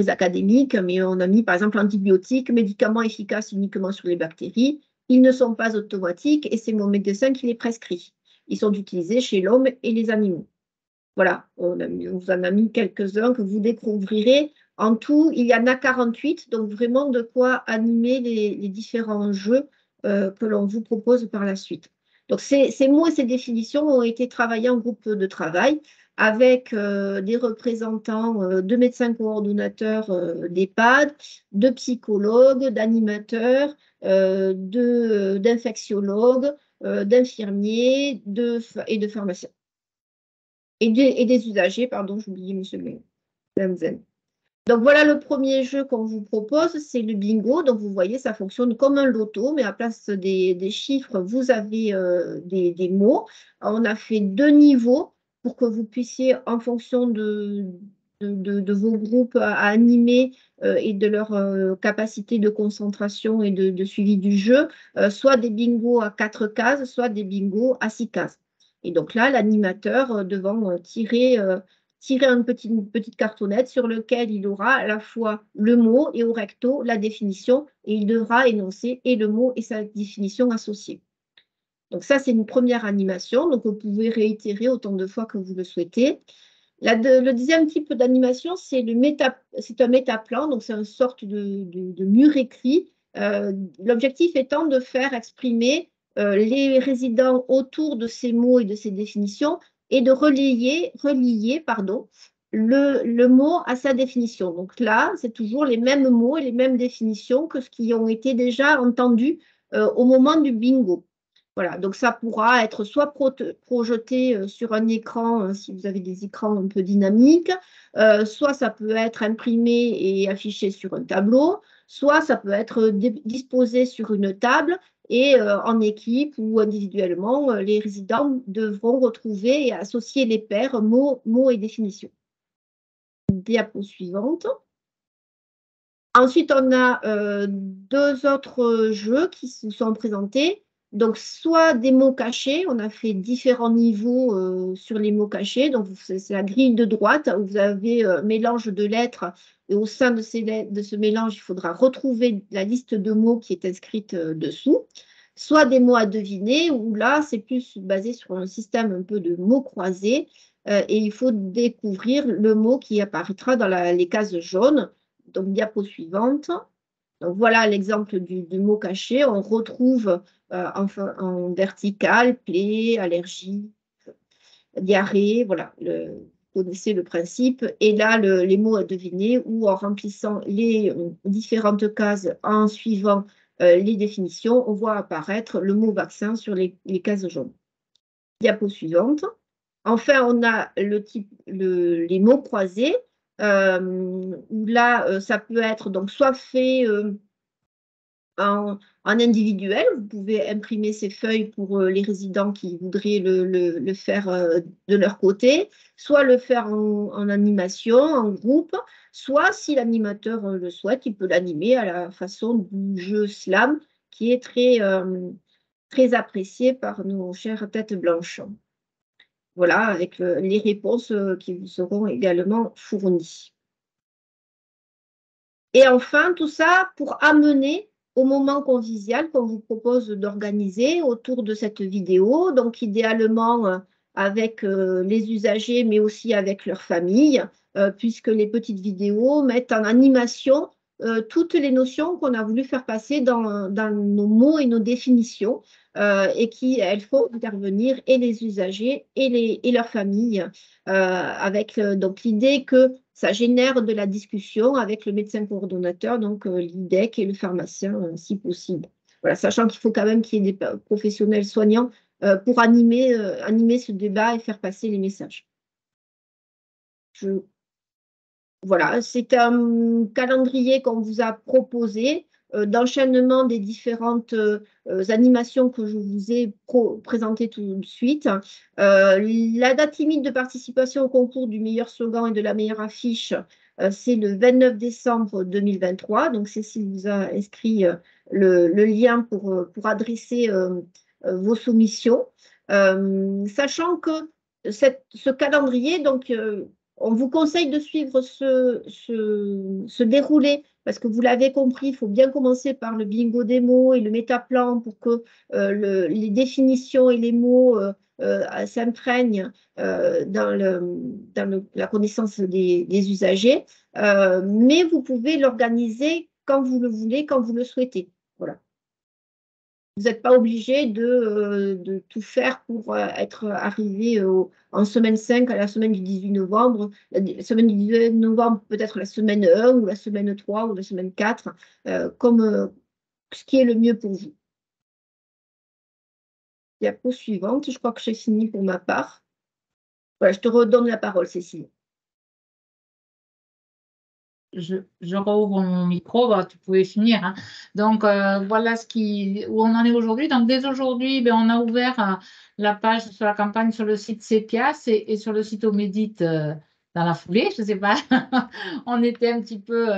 académique, mais on a mis par exemple antibiotiques, médicaments efficaces uniquement sur les bactéries. Ils ne sont pas automatiques et c'est mon médecin qui les prescrit. Ils sont utilisés chez l'homme et les animaux. Voilà, on vous en a mis quelques-uns que vous découvrirez. En tout, il y en a 48, donc vraiment de quoi animer les différents jeux que l'on vous propose par la suite. Donc ces mots et ces définitions ont été travaillés en groupe de travail avec des représentants de médecins coordonnateurs d'EHPAD, de psychologues, d'animateurs, d'infectiologues, d'infirmiers et de pharmaciens. Et des usagers, pardon, j'ai oublié M. Lemzen. Donc voilà le premier jeu qu'on vous propose, c'est le bingo. Donc vous voyez, ça fonctionne comme un loto, mais à place des chiffres, vous avez des mots. On a fait 2 niveaux pour que vous puissiez, en fonction de vos groupes à animer et de leur capacité de concentration et de suivi du jeu, soit des bingos à 4 cases, soit des bingos à 6 cases. Et donc là, l'animateur devant tirer une petite cartonnette sur laquelle il aura à la fois le mot et au recto la définition, et il devra énoncer et le mot et sa définition associée. Donc ça, c'est une première animation, donc vous pouvez réitérer autant de fois que vous le souhaitez. Le deuxième type d'animation, c'est un métaplan, donc c'est une sorte de mur écrit. L'objectif étant de faire exprimer les résidents autour de ces mots et de ces définitions et de relier le mot à sa définition. Donc là, c'est toujours les mêmes mots et les mêmes définitions que ce qui ont été déjà entendus au moment du bingo. Voilà, donc ça pourra être soit projeté sur un écran, si vous avez des écrans un peu dynamiques, soit ça peut être imprimé et affiché sur un tableau, soit ça peut être disposé sur une table et en équipe ou individuellement, les résidents devront retrouver et associer les paires mots et définitions. Diapo suivante. Ensuite, on a 2 autres jeux qui se sont présentés. Donc, soit des mots cachés, on a fait différents niveaux sur les mots cachés. Donc, c'est la grille de droite où vous avez un mélange de lettres. Et au sein de ce mélange, il faudra retrouver la liste de mots qui est inscrite dessous. Soit des mots à deviner, où là, c'est plus basé sur un système un peu de mots croisés. Et il faut découvrir le mot qui apparaîtra dans les cases jaunes. Donc, diapo suivante. Donc, voilà l'exemple du mot caché. On retrouve en vertical, plaie, allergie, diarrhée. Voilà, vous connaissez le principe. Et là, les mots à deviner ou en remplissant les différentes cases en suivant les définitions, on voit apparaître le mot vaccin sur les cases jaunes. Diapo suivante. Enfin, on a les mots croisés. Où là, ça peut être donc soit fait en individuel, vous pouvez imprimer ces feuilles pour les résidents qui voudraient le faire de leur côté, soit le faire en animation, en groupe, soit si l'animateur le souhaite, il peut l'animer à la façon du jeu slam qui est très apprécié par nos chères têtes blanches. Voilà, avec les réponses qui vous seront également fournies. Et enfin, tout ça pour amener au moment convivial qu'on vous propose d'organiser autour de cette vidéo, donc idéalement avec les usagers, mais aussi avec leur famille, puisque les petites vidéos mettent en animation toutes les notions qu'on a voulu faire passer dans nos mots et nos définitions, et elles font intervenir et les usagers et leurs familles, avec donc l'idée que ça génère de la discussion avec le médecin coordonnateur, donc l'IDEC et le pharmacien, si possible. Voilà, sachant qu'il faut quand même qu'il y ait des professionnels soignants pour animer ce débat et faire passer les messages. Voilà, c'est un calendrier qu'on vous a proposé d'enchaînement des différentes animations que je vous ai présentées tout de suite. La date limite de participation au concours du meilleur slogan et de la meilleure affiche, c'est le 29 décembre 2023. Donc, Cécile vous a inscrit le lien pour adresser vos soumissions. Sachant que ce calendrier, donc, on vous conseille de suivre ce déroulé parce que vous l'avez compris, il faut bien commencer par le bingo des mots et le métaplan pour que les définitions et les mots s'imprègnent dans la connaissance des usagers. Mais vous pouvez l'organiser quand vous le voulez, quand vous le souhaitez. Voilà. Vous n'êtes pas obligé de tout faire pour être arrivé en semaine 5 à la semaine du 18 novembre. La semaine du 18 novembre, peut-être la semaine 1 ou la semaine 3 ou la semaine 4, comme ce qui est le mieux pour vous. Diapo suivante, je crois que j'ai fini pour ma part. Voilà, je te redonne la parole, Cécile. je rouvre mon micro, bah, tu pouvais finir, hein. Donc, voilà où on en est aujourd'hui. Donc, dès aujourd'hui, ben, on a ouvert la page sur la campagne sur le site CEPIAS et sur le site Omédite dans la foulée. Je ne sais pas, on était un petit peu,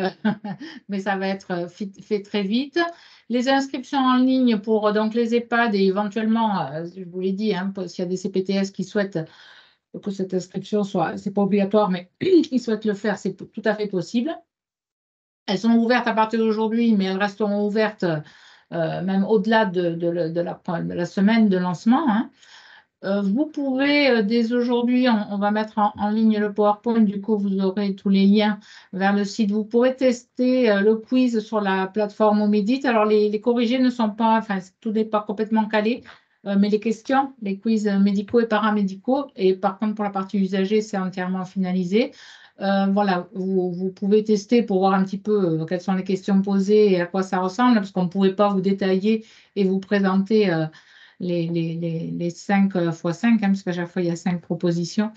mais ça va être fait très vite. Les inscriptions en ligne pour donc, les EHPAD et éventuellement, je vous l'ai dit, hein, s'il y a des CPTS qui souhaitent que cette inscription soit, c'est pas obligatoire, mais qui souhaitent le faire, c'est tout à fait possible. Elles sont ouvertes à partir d'aujourd'hui, mais elles resteront ouvertes même au-delà de la semaine de lancement, hein. Vous pouvez, dès aujourd'hui, on va mettre en ligne le PowerPoint, du coup, vous aurez tous les liens vers le site. Vous pourrez tester le quiz sur la plateforme Omédite. Alors, les corrigés ne sont pas, enfin, tout n'est pas complètement calé, mais les questions, les quiz médicaux et paramédicaux, et par contre, pour la partie usagée, c'est entièrement finalisé. Voilà, vous pouvez tester pour voir un petit peu quelles sont les questions posées et à quoi ça ressemble, parce qu'on ne pouvait pas vous détailler et vous présenter les 5 x 5, hein, parce qu'à chaque fois, il y a 5 propositions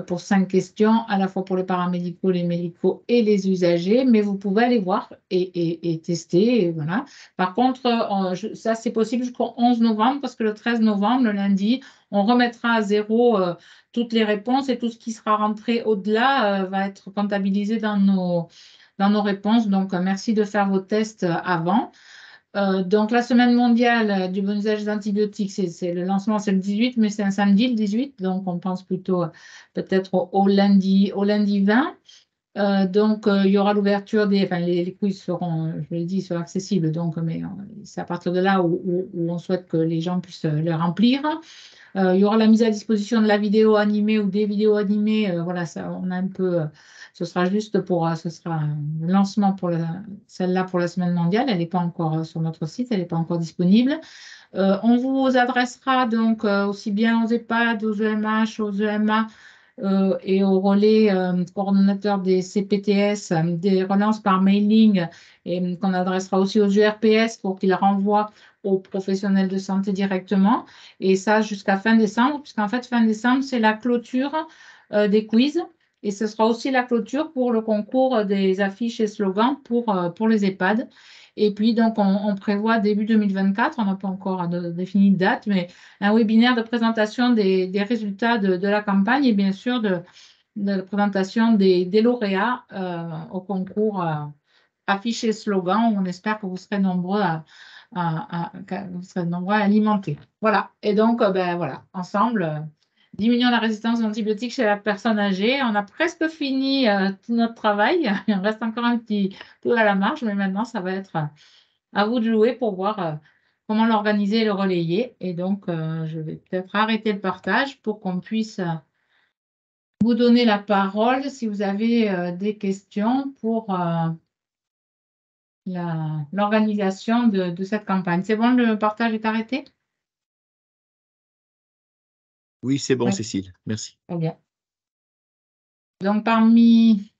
pour 5 questions, à la fois pour les paramédicaux, les médicaux et les usagers, mais vous pouvez aller voir et tester. Et voilà. Par contre, ça, c'est possible jusqu'au 11 novembre, parce que le 13 novembre, le lundi, on remettra à zéro toutes les réponses et tout ce qui sera rentré au-delà va être comptabilisé dans nos réponses. Donc, merci de faire vos tests avant. Donc, la semaine mondiale du bon usage des antibiotiques, le lancement, c'est le 18, mais c'est un samedi, le 18. Donc, on pense plutôt peut-être au lundi 20. Donc, il y aura l'ouverture enfin, les quiz seront, je l'ai dit, seront accessibles. Donc, mais c'est à partir de là où on souhaite que les gens puissent les remplir. Il y aura la mise à disposition de la vidéo animée ou des vidéos animées. Voilà, ça, on a un peu. Ce sera juste ce sera un lancement pour celle-là pour la semaine mondiale. Elle n'est pas encore sur notre site, elle n'est pas encore disponible. On vous adressera donc aussi bien aux EHPAD, aux EMH, aux EMA et aux relais coordonnateurs des CPTS, des relances par mailing et qu'on adressera aussi aux URPS pour qu'ils renvoient aux professionnels de santé directement. Et ça jusqu'à fin décembre, puisqu'en fait, fin décembre, c'est la clôture des quiz. Et ce sera aussi la clôture pour le concours des affiches et slogans pour les EHPAD. Et puis, donc, on prévoit début 2024, on n'a pas encore défini de date, mais un webinaire de présentation des résultats de la campagne et bien sûr de la présentation des lauréats au concours affiches et slogans. On espère que vous serez nombreux à alimenter. Voilà. Et donc, ben, voilà, ensemble, diminuons la résistance aux antibiotiques chez la personne âgée. On a presque fini tout notre travail. Il en reste encore un petit peu à la marge, mais maintenant, ça va être à vous de jouer pour voir comment l'organiser et le relayer. Et donc, je vais peut-être arrêter le partage pour qu'on puisse vous donner la parole si vous avez des questions pour l'organisation de cette campagne. C'est bon, le partage est arrêté? Oui, c'est bon, Oui. Cécile. Merci. Très bien. Donc, parmi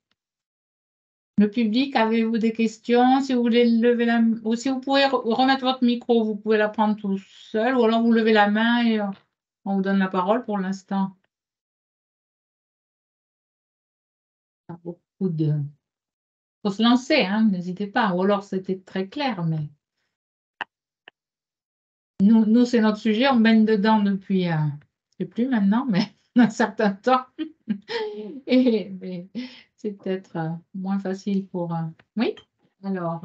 le public, avez-vous des questions? Si vous voulez lever la main, ou si vous pouvez remettre votre micro, vous pouvez la prendre tout seul, ou alors vous levez la main et on vous donne la parole pour l'instant. Il y a beaucoup de... Il faut se lancer, hein, n'hésitez pas. Ou alors c'était très clair, mais nous c'est notre sujet, on baigne dedans depuis, je ne sais plus maintenant, mais un certain temps. Mais c'est peut-être moins facile pour... Oui, alors,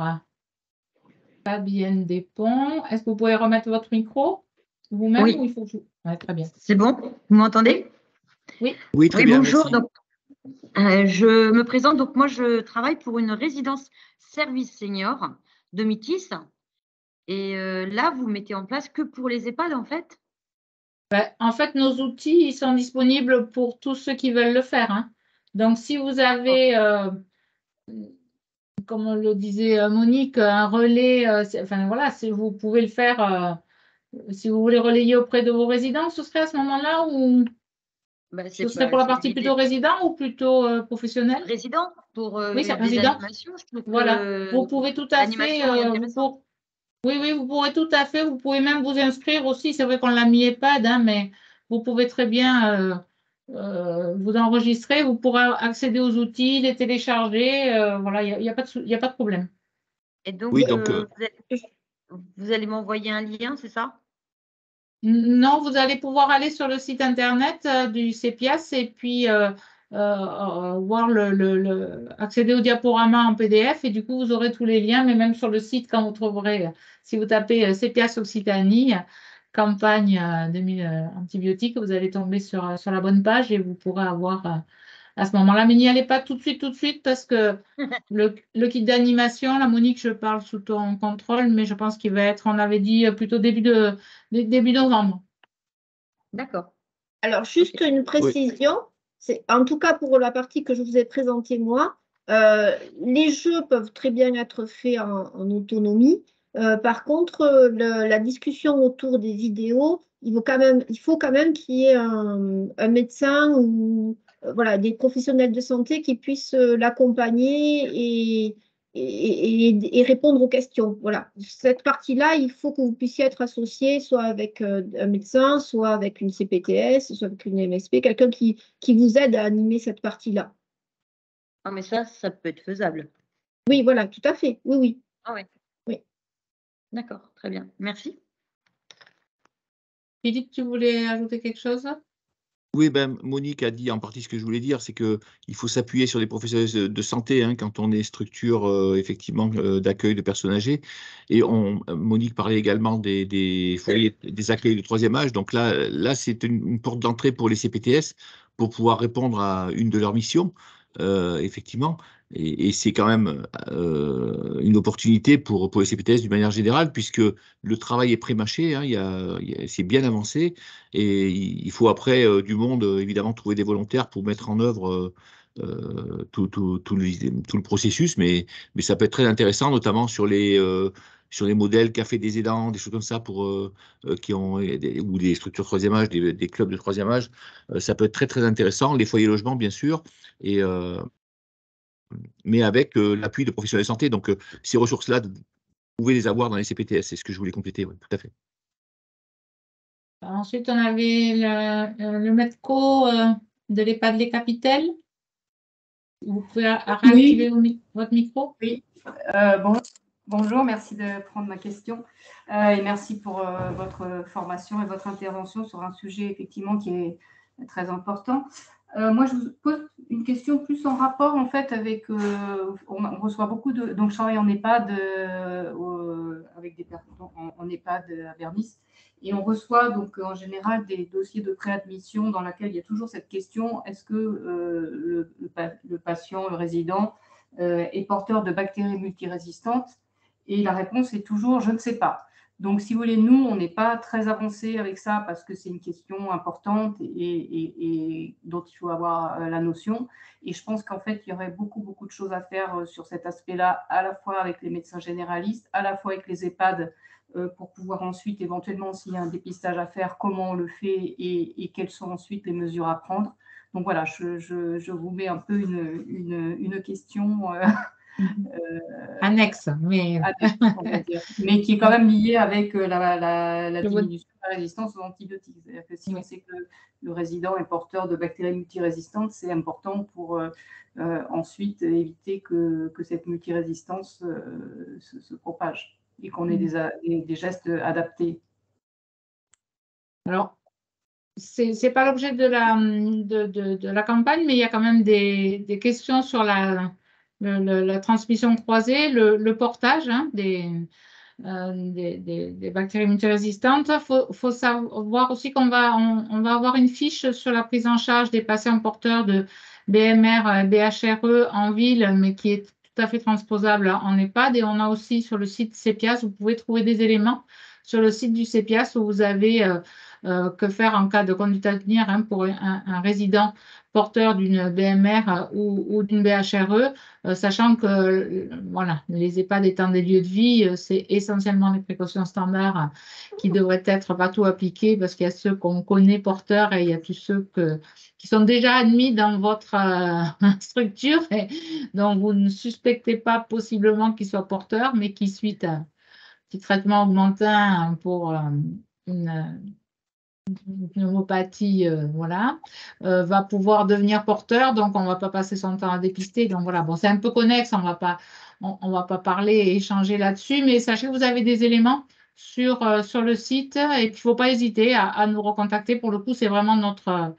Fabienne Despont, est-ce que vous pouvez remettre votre micro vous-même Oui. ou il faut... Ouais, très bien. C'est bon? Vous m'entendez? Oui. Oui, très bien, bonjour. merci. Donc, je me présente. Donc, moi, je travaille pour une résidence service senior de Métis. Et là, vous mettez en place que pour les EHPAD, en fait? En fait, nos outils ils sont disponibles pour tous ceux qui veulent le faire, hein. Donc, si vous avez, comme on le disait Monique, un relais, enfin voilà, si vous pouvez le faire, si vous voulez relayer auprès de vos résidents, ce serait à ce moment-là ou ce serait pour la partie plutôt résident ou plutôt professionnel? Résident, pour Oui, c'est des résident. animations. Je trouve Voilà, que vous pouvez tout à fait, l'animation est intéressante. oui, vous pourrez tout à fait, vous pouvez même vous inscrire aussi, c'est vrai qu'on l'a mis EHPAD, hein, mais vous pouvez très bien vous enregistrez, vous pourrez accéder aux outils, les télécharger. Voilà, il n'y a pas de problème. Et donc, Oui, donc, vous allez m'envoyer un lien, c'est ça? Non, vous allez pouvoir aller sur le site internet du CEPIAS et puis voir accéder au diaporama en PDF et du coup, vous aurez tous les liens, mais même sur le site, quand vous trouverez, si vous tapez CEPIAS Occitanie, campagne antibiotique, vous allez tomber sur la bonne page et vous pourrez avoir à ce moment-là. Mais n'y allez pas tout de suite, parce que le kit d'animation, la Monique, je parle sous ton contrôle, mais je pense qu'il va être, on avait dit, plutôt début novembre. D'accord. Alors, juste une oui. précision, c'est en tout cas pour la partie que je vous ai présentée moi, les jeux peuvent très bien être faits en autonomie. Par contre, la discussion autour des vidéos, il faut quand même qu'il y ait un médecin ou voilà, des professionnels de santé qui puissent l'accompagner et répondre aux questions. Voilà. Cette partie-là, il faut que vous puissiez être associé soit avec un médecin, soit avec une CPTS, soit avec une MSP, quelqu'un qui vous aide à animer cette partie-là. Ah, mais ça peut être faisable. Oui, voilà, tout à fait. Oui, oui. Ah ouais. Oui. D'accord, très bien. Merci. Philippe, tu voulais ajouter quelque chose? Oui, ben, Monique a dit en partie ce que je voulais dire, c'est qu'il faut s'appuyer sur les professionnels de santé hein, quand on est structure effectivement d'accueil de personnes âgées. Et Monique parlait également des foyers, des accueils de troisième âge. Donc là c'est une porte d'entrée pour les CPTS pour pouvoir répondre à une de leurs missions, effectivement. Et c'est quand même une opportunité pour les CPTS d'une manière générale, puisque le travail est pré-mâché, hein, c'est bien avancé. Et il faut après du monde, évidemment, trouver des volontaires pour mettre en œuvre tout le processus, mais ça peut être très intéressant, notamment sur les modèles café des aidants, des choses comme ça, ou des structures troisième âge, des clubs de troisième âge. Ça peut être très, très intéressant. Les foyers logements, bien sûr, mais avec l'appui de professionnels de santé. Donc, ces ressources-là, vous pouvez les avoir dans les CPTS, c'est ce que je voulais compléter, oui, tout à fait. Ensuite, on avait le MEDCO de l'EHPAD Les Capitelles. Vous pouvez réactiver votre micro? Oui. Bonjour, merci de prendre ma question et merci pour votre formation et votre intervention sur un sujet effectivement qui est très important. Moi, je vous pose une question plus en rapport en fait avec, on reçoit beaucoup de, donc je travaille en EHPAD avec des personnes en EHPAD à Bernis et on reçoit donc en général des dossiers de préadmission dans lesquels il y a toujours cette question, est-ce que le patient, le résident est porteur de bactéries multirésistantes? Et la réponse est toujours je ne sais pas. Donc, si vous voulez, nous, on n'est pas très avancé avec ça parce que c'est une question importante et dont il faut avoir la notion. Et je pense qu'en fait, il y aurait beaucoup de choses à faire sur cet aspect-là, à la fois avec les médecins généralistes, à la fois avec les EHPAD, pour pouvoir ensuite, éventuellement, s'il y a un dépistage à faire, comment on le fait et quelles sont ensuite les mesures à prendre. Donc voilà, je vous mets un peu une question Annexe, mais on va dire, mais qui est quand même liée avec la diminution de la résistance aux antibiotiques. C'est-à-dire que si on sait que le résident est porteur de bactéries multirésistantes, c'est important pour ensuite éviter que cette multirésistance se propage et qu'on ait des gestes adaptés. alors, c'est pas l'objet de la campagne, mais il y a quand même des questions sur la transmission croisée, le portage hein, des bactéries multirésistantes. Il faut savoir aussi qu'on on va avoir une fiche sur la prise en charge des patients porteurs de BMR, BHRE en ville, mais qui est tout à fait transposable en EHPAD. Et on a aussi sur le site CEPIAS, vous pouvez trouver des éléments sur le site du CEPIAS où vous avez que faire en cas de conduite à tenir hein, pour un résident porteur d'une BMR ou d'une BHRE, sachant que voilà, les EHPAD étant des lieux de vie, c'est essentiellement les précautions standards qui devraient être partout appliquées parce qu'il y a ceux qu'on connaît porteurs et il y a tous ceux qui sont déjà admis dans votre structure et dont vous ne suspectez pas possiblement qu'ils soient porteurs, mais qui suite à un petit traitement augmentin pour une pneumopathie, voilà, va pouvoir devenir porteur, donc on ne va pas passer son temps à dépister. Donc voilà, bon, c'est un peu connexe, on va pas parler et échanger là-dessus, mais sachez que vous avez des éléments sur le site et qu'il ne faut pas hésiter à nous recontacter. Pour le coup, c'est vraiment notre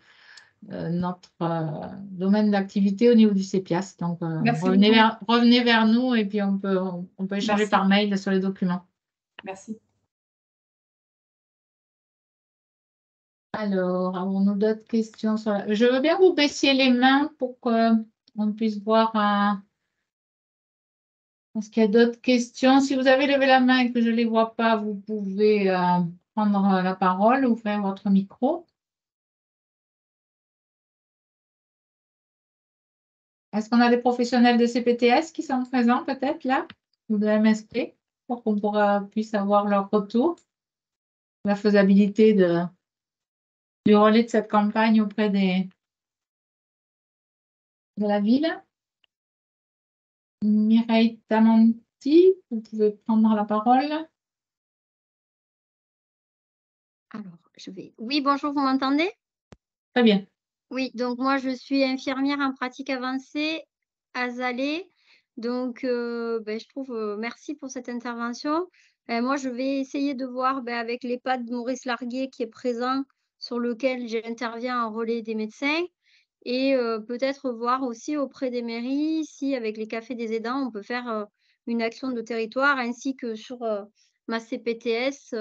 domaine d'activité au niveau du CEPIAS. Donc, Merci revenez vers nous et puis on peut échanger Merci. par mail sur les documents. Merci. Alors, avons-nous d'autres questions Je veux bien vous baissiez les mains pour qu'on puisse voir. Est-ce qu'il y a d'autres questions? Si vous avez levé la main et que je ne les vois pas, vous pouvez prendre la parole, ouvrir votre micro. Est-ce qu'on a des professionnels de CPTS qui sont présents peut-être là, ou de MSP, pour qu'on puisse avoir leur retour, la faisabilité du relais de cette campagne auprès de la ville? Mireille Tamanti, vous pouvez prendre la parole. Alors, Oui, bonjour, vous m'entendez? Très bien. Oui, donc moi, je suis infirmière en pratique avancée à Zalé. Donc, je trouve, merci pour cette intervention. Moi, je vais essayer de voir avec l'EHPAD Maurice Larguet qui est présent, sur lequel j'interviens en relais des médecins, et peut-être voir aussi auprès des mairies si, avec les cafés des aidants, on peut faire une action de territoire, ainsi que sur ma CPTS.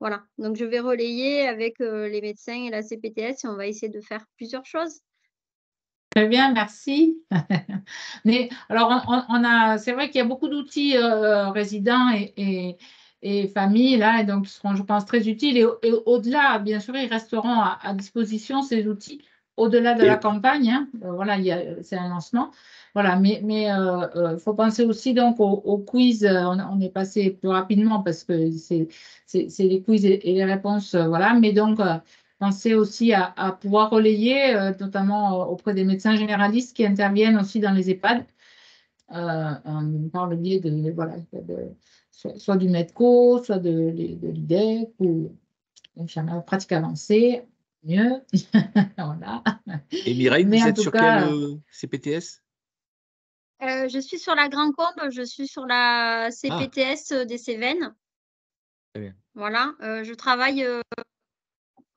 Voilà, donc je vais relayer avec les médecins et la CPTS et on va essayer de faire plusieurs choses. Très bien, merci. Mais alors, c'est vrai qu'il y a beaucoup d'outils résidents et familles là, et donc qui seront, je pense, très utiles. Et au-delà, bien sûr, ils resteront à disposition ces outils au-delà de la campagne. Hein. Voilà, c'est un lancement. Voilà, mais faut penser aussi donc au quiz. On est passé plus rapidement parce que c'est les quiz et les réponses. Voilà, mais donc pensez aussi à pouvoir relayer, notamment auprès des médecins généralistes qui interviennent aussi dans les EHPAD, par le biais soit du MEDCO, soit de l'IDEC ou infirmière pratique avancée, mieux. Voilà. Et Mireille, Mais vous en êtes tout sur cas, quel CPTS? Je suis sur la Grand Combe, je suis sur la CPTS des Cévennes. Très bien. Voilà, je travaille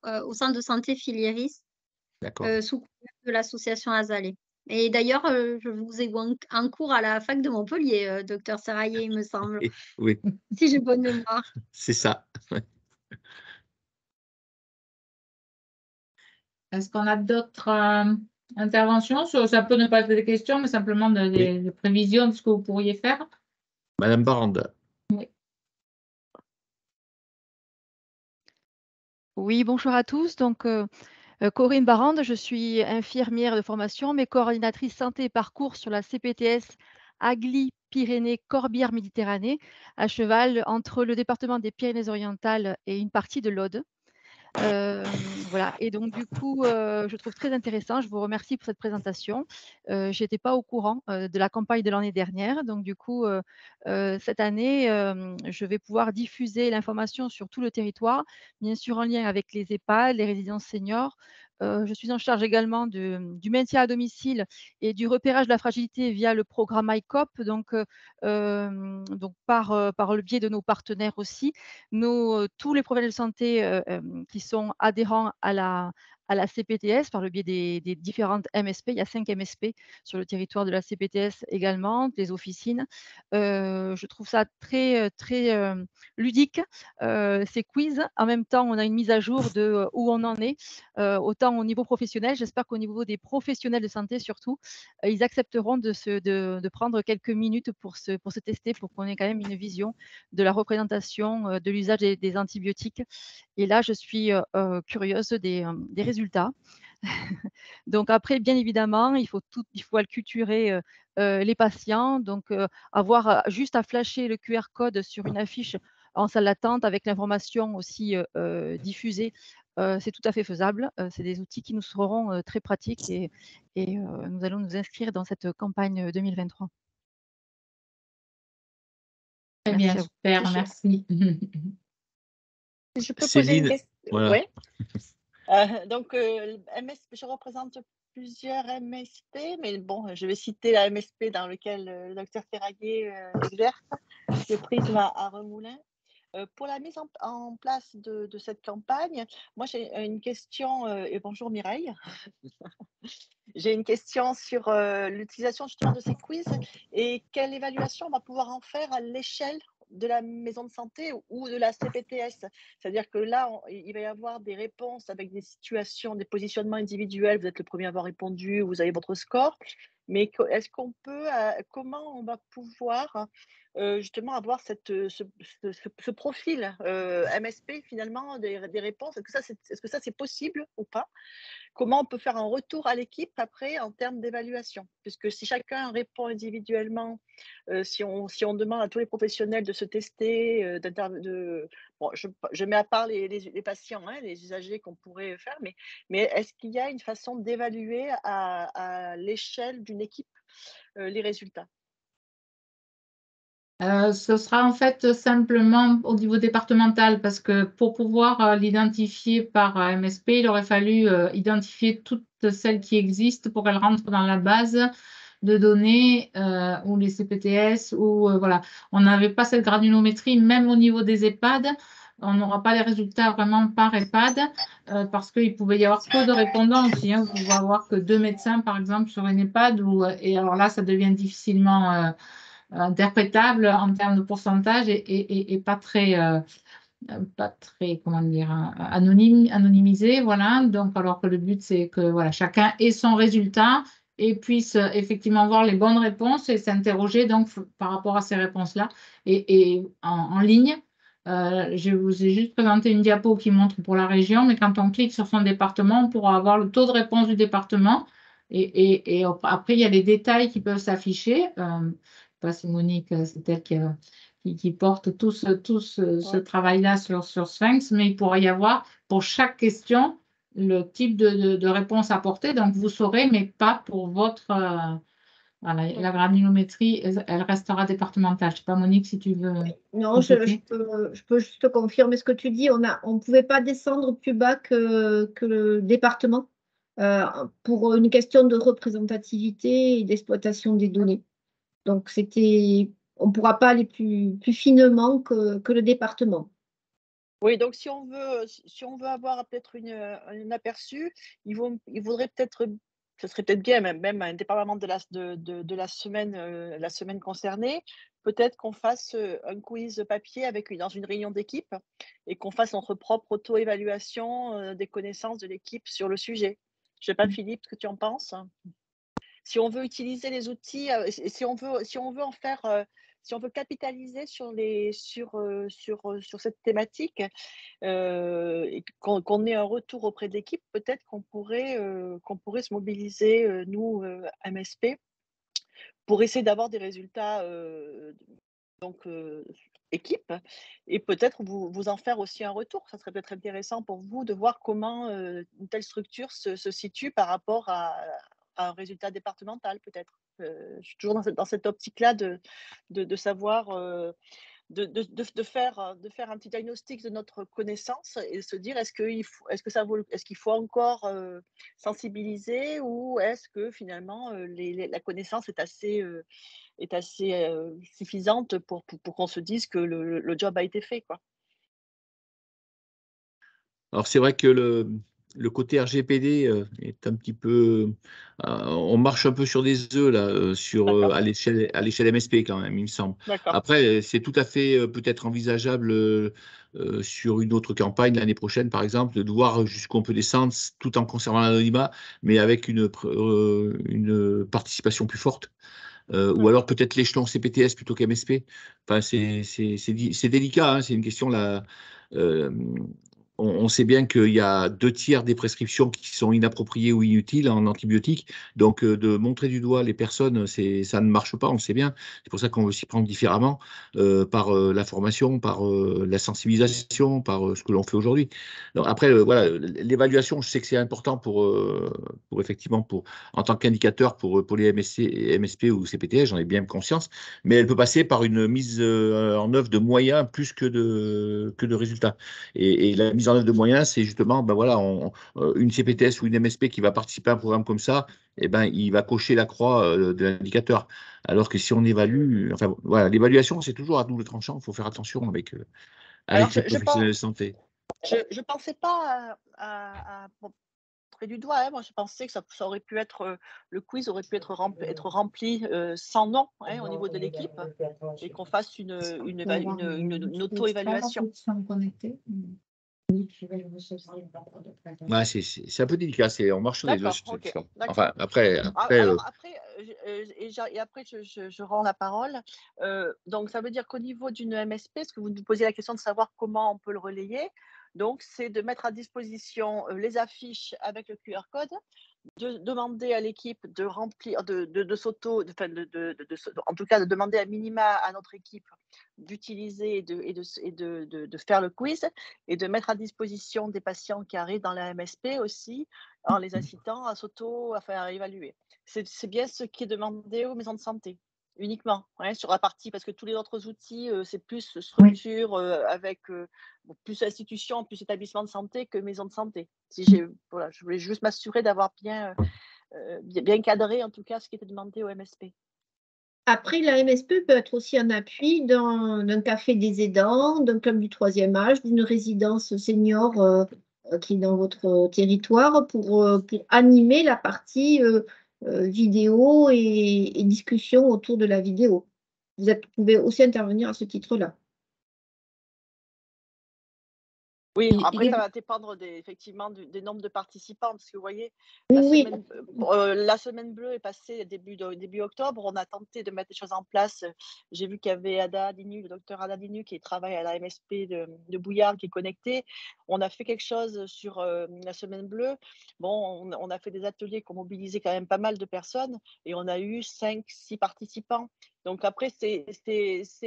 au centre de santé Filieris, sous couvert de l'association Azalée. Et d'ailleurs, je vous ai en cours à la fac de Montpellier, docteur Serraillet, il me semble, Oui, si j'ai bonne mémoire. c'est ça. est-ce qu'on a d'autres interventions ça peut ne pas être des questions, mais simplement des prévisions de ce que vous pourriez faire? Madame Barande. Oui. Oui, bonjour à tous. Donc, Corinne Barande, je suis infirmière de formation, mais coordinatrice santé et parcours sur la CPTS Agly Pyrénées Corbière Méditerranée, à cheval entre le département des Pyrénées-Orientales et une partie de l'Aude. Voilà, et donc du coup, je trouve très intéressant. Je vous remercie pour cette présentation. Je n'étais pas au courant de la campagne de l'année dernière. Donc du coup, cette année, je vais pouvoir diffuser l'information sur tout le territoire, bien sûr en lien avec les EHPAD, les résidences seniors. Je suis en charge également du maintien à domicile et du repérage de la fragilité via le programme ICOP, donc par le biais de nos partenaires aussi. Tous les professionnels de santé qui sont adhérents à la CPTS par le biais des différentes MSP. Il y a 5 MSP sur le territoire de la CPTS également, des officines. Je trouve ça très ludique, ces quiz. En même temps, on a une mise à jour de où on en est, autant au niveau professionnel. J'espère qu'au niveau des professionnels de santé surtout, ils accepteront de prendre quelques minutes pour se tester, pour qu'on ait quand même une vision de la représentation de l'usage des antibiotiques. Et là, je suis curieuse des résultats. Donc après, bien évidemment, il faut acculturer les patients. Donc, avoir juste à flasher le QR code sur une affiche en salle d'attente avec l'information aussi diffusée, c'est tout à fait faisable. C'est des outils qui nous seront très pratiques et nous allons nous inscrire dans cette campagne 2023. Très bien, super, merci. Je peux poser une question? Voilà. Ouais. Donc, je représente plusieurs MSP, mais bon, je vais citer la MSP dans laquelle le docteur Ferraguet exerce, le Prisme à Remoulins. Pour la mise en place de cette campagne, moi j'ai une question, et bonjour Mireille. J'ai une question sur l'utilisation justement de ces quiz et quelle évaluation on va pouvoir en faire à l'échelle de la maison de santé ou de la CPTS. C'est-à-dire que là, il va y avoir des réponses avec des situations, des positionnements individuels. Vous êtes le premier à avoir répondu, vous avez votre score. Mais est-ce qu'on peut, comment on va pouvoir justement avoir ce profil MSP finalement des réponses? Est-ce que ça c'est possible ou pas? Comment on peut faire un retour à l'équipe après en termes d'évaluation? Puisque si chacun répond individuellement, si on demande à tous les professionnels de se tester, bon, je mets à part les patients, hein, les usagers qu'on pourrait faire, mais est-ce qu'il y a une façon d'évaluer à l'échelle d'une équipe les résultats? Ce sera en fait simplement au niveau départemental parce que pour pouvoir l'identifier par MSP, il aurait fallu identifier toutes celles qui existent pour qu'elles rentrent dans la base de données ou les CPTS ou voilà. On n'avait pas cette granulométrie, même au niveau des EHPAD. On n'aura pas les résultats vraiment par EHPAD parce qu'il pouvait y avoir peu de répondants aussi. Hein. Vous pouvez avoir que 2 médecins, par exemple, sur une EHPAD. Et alors là, ça devient difficilement interprétable en termes de pourcentage et pas très, comment dire, anonymisé. Voilà. Donc, alors que le but, c'est que voilà, chacun ait son résultat et puisse effectivement voir les bonnes réponses et s'interroger donc par rapport à ces réponses-là et en ligne. Je vous ai juste présenté une diapo qui montre pour la région, mais quand on clique sur son département, on pourra avoir le taux de réponse du département. Et après, il y a les détails qui peuvent s'afficher. C'est Monique, c'est elle qui porte tout ce travail-là sur Sphinx, mais il pourrait y avoir pour chaque question le type de réponse apportée. Donc, vous saurez, mais pas pour votre... voilà, la granulométrie, elle restera départementale. Je ne sais pas, Monique, si tu veux... Non, je peux juste confirmer ce que tu dis. On ne pouvait pas descendre plus bas que le département pour une question de représentativité et d'exploitation des données. Donc, on ne pourra pas aller plus finement que le département. Oui, donc si on veut avoir peut-être un aperçu, il vaudrait peut-être, ce serait peut-être bien, même indépendamment de la semaine concernée, peut-être qu'on fasse un quiz papier dans une réunion d'équipe et qu'on fasse notre propre auto-évaluation des connaissances de l'équipe sur le sujet. Je ne sais pas, Philippe, ce que tu en penses? Si on veut utiliser les outils, si on veut en faire, si on veut capitaliser sur cette thématique, et qu'on ait un retour auprès de l'équipe, peut-être qu'on pourrait se mobiliser, nous, MSP, pour essayer d'avoir des résultats, donc équipe, et peut-être vous en faire aussi un retour. Ça serait peut-être intéressant pour vous de voir comment une telle structure se situe par rapport à un résultat départemental, peut-être. Je suis toujours dans cette optique-là de savoir, de faire un petit diagnostic de notre connaissance et se dire est-ce qu'il faut encore sensibiliser, ou est-ce que finalement la connaissance est assez suffisante pour qu'on se dise que le job a été fait, quoi. Alors, c'est vrai que le côté RGPD est un petit peu. On marche un peu sur des œufs, là, à l'échelle MSP, quand même, il me semble. Après, c'est tout à fait peut-être envisageable sur une autre campagne l'année prochaine, par exemple, de voir jusqu'où on peut descendre tout en conservant l'anonymat, mais avec une participation plus forte. Ou alors peut-être l'échelon CPTS plutôt qu'MSP. Enfin, c'est délicat, hein, c'est une question là. On sait bien qu'il y a 2/3 des prescriptions qui sont inappropriées ou inutiles en antibiotiques. Donc, de montrer du doigt les personnes, ça ne marche pas, on le sait bien. C'est pour ça qu'on veut s'y prendre différemment, par la formation, par la sensibilisation, par ce que l'on fait aujourd'hui. Après, voilà, l'évaluation, je sais que c'est important pour effectivement, en tant qu'indicateur pour les MSP ou CPTS, j'en ai bien conscience, mais elle peut passer par une mise en œuvre de moyens plus que de résultats. Et la mise mise en œuvre de moyens, c'est justement, ben voilà, une CPTS ou une MSP qui va participer à un programme comme ça, eh ben, il va cocher la croix de l'indicateur. Alors que si on évalue, enfin voilà, l'évaluation, c'est toujours à double tranchant, il faut faire attention avec Alors, les professionnels de santé. Je ne pensais pas à montrer du doigt, hein. Moi, je pensais que ça aurait pu être, le quiz aurait pu être rempli sans nom, hein, au niveau de l'équipe, et qu'on fasse une auto-évaluation. Ouais, c'est un peu délicat, on marche sur les œufs. Ok, enfin, après, alors après, je rends la parole. Donc, ça veut dire qu'au niveau d'une MSP, parce que vous nous posiez la question de savoir comment on peut le relayer, donc c'est de mettre à disposition les affiches avec le QR code, de demander à l'équipe de remplir, en tout cas de demander à minima à notre équipe d'utiliser et de faire le quiz, et de mettre à disposition des patients qui arrivent dans la MSP aussi, en les incitant à faire évaluer. C'est bien ce qui est demandé aux maisons de santé, uniquement, hein, sur la partie, parce que tous les autres outils, c'est plus structure, avec plus institutions, plus établissements de santé que maisons de santé. Voilà, je voulais juste m'assurer d'avoir bien cadré, en tout cas, ce qui était demandé au MSP. Après, la MSP peut être aussi un appui d'un café des aidants, d'un club du 3e âge, d'une résidence senior qui est dans votre territoire pour animer la partie vidéo et discussion autour de la vidéo. Vous pouvez aussi intervenir à ce titre-là. Oui, après, ça va dépendre effectivement des nombres de participants, parce que vous voyez, la semaine bleue est passée début octobre. On a tenté de mettre des choses en place. J'ai vu qu'il y avait le docteur Ada Dinu, qui travaille à la MSP de Bouillard, qui est connecté. On a fait quelque chose sur la semaine bleue. Bon, on a fait des ateliers qui ont mobilisé quand même pas mal de personnes, et on a eu 5-6 participants. Donc après, c'est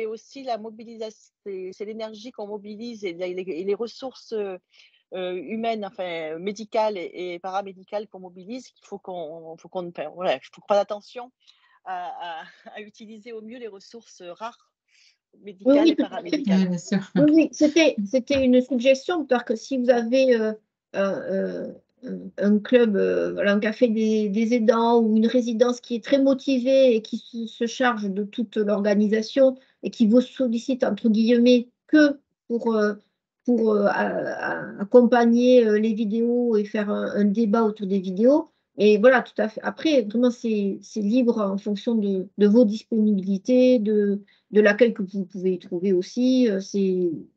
aussi la mobilisation, c'est l'énergie qu'on mobilise et les ressources humaines, enfin médicales et paramédicales qu'on mobilise. Il faut qu'on fasse attention à utiliser au mieux les ressources rares, médicales et paramédicales. Oui, c'était une suggestion, parce que si vous avez un club, un café des aidants ou une résidence qui est très motivée et qui se charge de toute l'organisation et qui vous sollicite, entre guillemets, que pour accompagner les vidéos et faire un débat autour des vidéos. Et voilà, tout à fait. Après, vraiment, c'est libre en fonction de vos disponibilités, de l'accueil que vous pouvez y trouver aussi.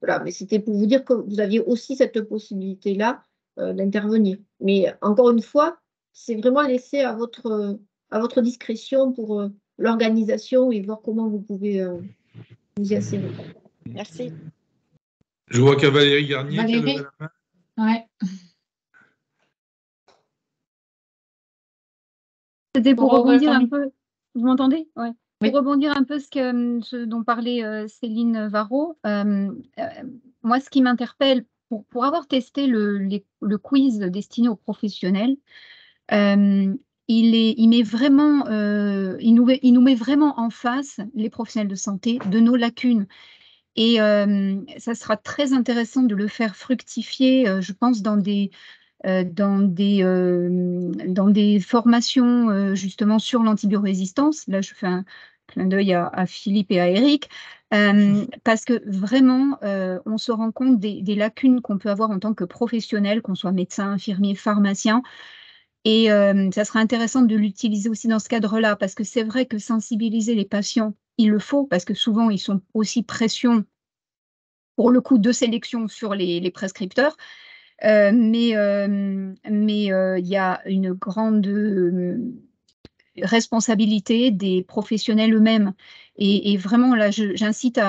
Voilà, mais c'était pour vous dire que vous aviez aussi cette possibilité-là d'intervenir. Mais encore une fois, c'est vraiment laissé à votre discrétion pour l'organisation et voir comment vous pouvez vous y insérer. Merci. Je vois qu'il y a Valérie Garnier qui a levé la main. Ouais. C'était pour rebondir un peu. Vous m'entendez? Ouais. Pour rebondir un peu ce dont parlait Céline Varro, moi, ce qui m'interpelle, pour avoir testé le quiz destiné aux professionnels, il nous met vraiment en face, les professionnels de santé, de nos lacunes. Et ça sera très intéressant de le faire fructifier, je pense, dans des formations justement sur l'antibiorésistance. Là, je fais un clin d'œil à Philippe et à Eric, parce que vraiment, on se rend compte des lacunes qu'on peut avoir en tant que professionnel, qu'on soit médecin, infirmier, pharmacien. Et ça serait intéressant de l'utiliser aussi dans ce cadre-là, parce que c'est vrai que sensibiliser les patients, il le faut, parce que souvent, ils sont aussi pression, pour le coup, de sélection sur les prescripteurs. Mais il y a une grande responsabilité des professionnels eux-mêmes. Et vraiment, là, j'incite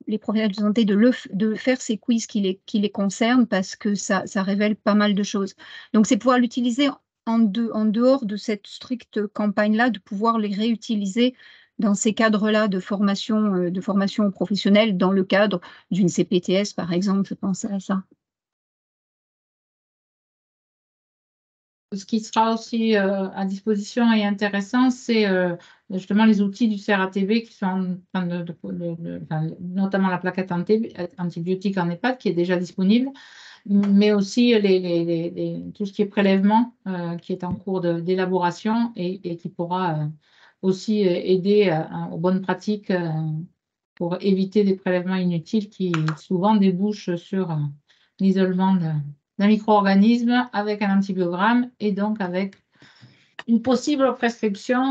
les professionnels de santé de faire ces quiz qui les concernent, parce que ça révèle pas mal de choses. Donc, c'est pouvoir l'utiliser en dehors de cette stricte campagne-là, de pouvoir les réutiliser dans ces cadres-là de formation professionnelle, dans le cadre d'une CPTS, par exemple, je pensais à ça. Ce qui sera aussi à disposition et intéressant, c'est justement les outils du CRATV qui sont en train notamment la plaquette antibiotique en EHPAD qui est déjà disponible. mais aussi tout ce qui est prélèvement qui est en cours d'élaboration et qui pourra aussi aider aux bonnes pratiques pour éviter des prélèvements inutiles qui souvent débouchent sur l'isolement d'un micro-organisme avec un antibiogramme et donc avec une possible prescription,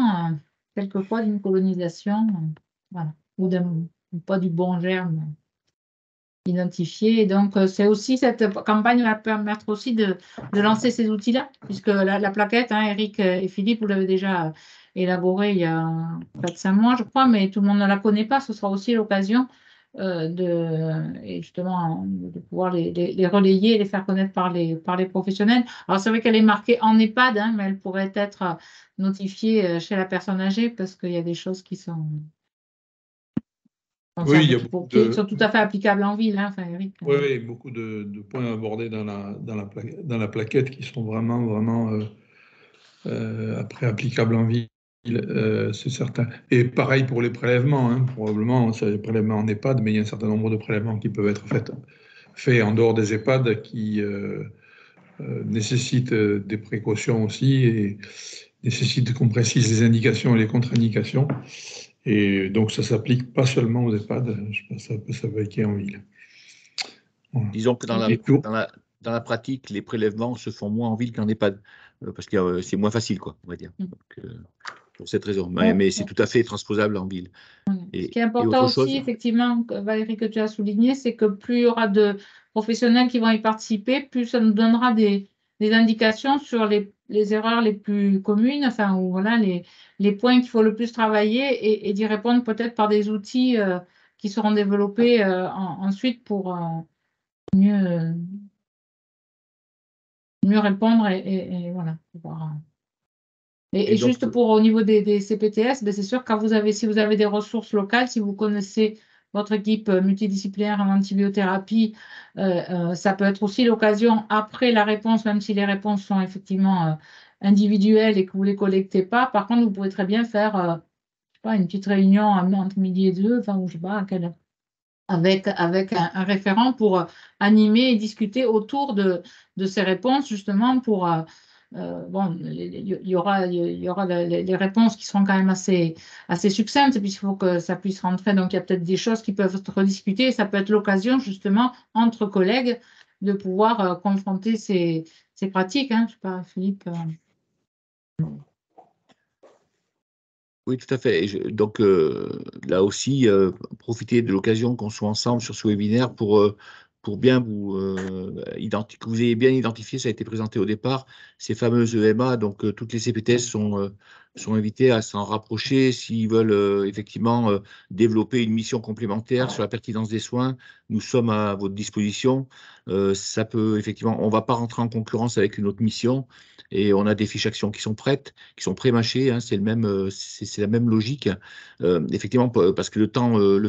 quelquefois d'une colonisation, voilà, ou pas du bon germe identifié. Et donc, c'est aussi cette campagne va permettre aussi de lancer ces outils-là, puisque la plaquette, hein, Eric et Philippe, vous l'avez déjà élaborée il y a 4-5 mois, je crois, mais tout le monde ne la connaît pas. Ce sera aussi l'occasion et justement de pouvoir les relayer et les faire connaître par les professionnels. Alors, c'est vrai qu'elle est marquée en EHPAD, hein, mais elle pourrait être notifiée chez la personne âgée parce qu'il y a des choses qui sont... Oui, il y a beaucoup qui sont tout à fait applicables en ville, hein, enfin, Eric. Oui, oui, beaucoup de points abordés dans la plaquette qui sont vraiment après applicables en ville, c'est certain. Et pareil pour les prélèvements, hein, probablement, c'est les prélèvements en EHPAD, mais il y a un certain nombre de prélèvements qui peuvent être faits en dehors des EHPAD qui nécessitent des précautions aussi et nécessitent qu'on précise les indications et les contre-indications. Et donc, ça ne s'applique pas seulement aux EHPAD, je pense que ça peut s'appliquer en ville. Voilà. Disons que dans la pratique, les prélèvements se font moins en ville qu'en EHPAD, parce que c'est moins facile, quoi, on va dire. Donc, pour cette raison. Mais c'est tout à fait transposable en ville. Ce qui est important aussi, effectivement, Valérie, que tu as souligné, c'est que plus il y aura de professionnels qui vont y participer, plus ça nous donnera des indications sur les erreurs les plus communes, enfin, ou voilà, les points qu'il faut le plus travailler et d'y répondre peut-être par des outils qui seront développés ensuite pour mieux répondre et voilà. Et juste donc, pour au niveau des CPTS, ben c'est sûr que si vous avez des ressources locales, si vous connaissez votre équipe multidisciplinaire en antibiothérapie, ça peut être aussi l'occasion après la réponse, même si les réponses sont effectivement individuelles et que vous ne les collectez pas. Par contre, vous pouvez très bien faire je sais pas, une petite réunion entre midi et 2, enfin, ou je sais pas, avec un référent pour animer et discuter autour de ces réponses, justement pour... bon, il y aura les réponses qui seront quand même assez succinctes, puisqu'il faut que ça puisse rentrer. Donc, il y a peut-être des choses qui peuvent être rediscutées. Et ça peut être l'occasion, justement, entre collègues, de pouvoir confronter ces pratiques. Hein. Je ne sais pas, Philippe. Oui, tout à fait. Donc, là aussi, profitez de l'occasion qu'on soit ensemble sur ce webinaire pour bien que vous ayez bien identifié, ça a été présenté au départ, ces fameuses EMA. Donc, toutes les CPTS sont invités à s'en rapprocher s'ils veulent effectivement développer une mission complémentaire sur la pertinence des soins. Nous sommes à votre disposition. Ça peut effectivement, on ne va pas rentrer en concurrence avec une autre mission. Et on a des fiches actions qui sont prêtes, qui sont pré-mâchées, hein, c'est la même logique. Effectivement, parce que le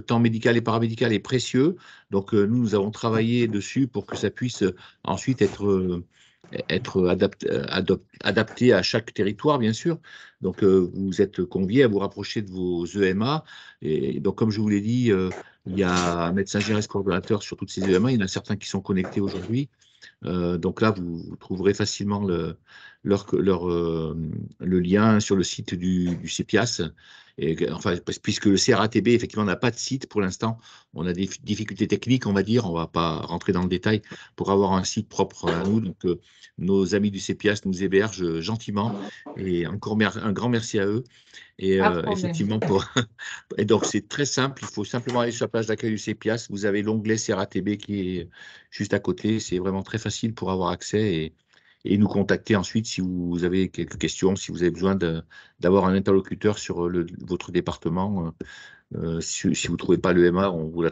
temps médical et paramédical est précieux. Donc, nous avons travaillé dessus pour que ça puisse ensuite être adapté à chaque territoire, bien sûr. Donc, vous êtes conviés à vous rapprocher de vos EMA. Et donc, comme je vous l'ai dit, il y a un médecin gérant coordonnateur sur toutes ces EMA. Il y en a certains qui sont connectés aujourd'hui. Donc là, vous trouverez facilement le lien sur le site du CEPIAS. Et, enfin, puisque le CRATB, effectivement, n'a pas de site pour l'instant, on a des difficultés techniques, on va dire, on ne va pas rentrer dans le détail pour avoir un site propre à nous. Donc, nos amis du CEPIAS nous hébergent gentiment et encore un grand merci à eux. Et effectivement, et donc c'est très simple, il faut simplement aller sur la page d'accueil du CEPIAS, vous avez l'onglet CRATB qui est juste à côté, c'est vraiment très facile pour avoir accès et nous contacter ensuite si vous avez quelques questions, si vous avez besoin d'avoir un interlocuteur sur votre département. Si vous ne trouvez pas l'EMA, on vous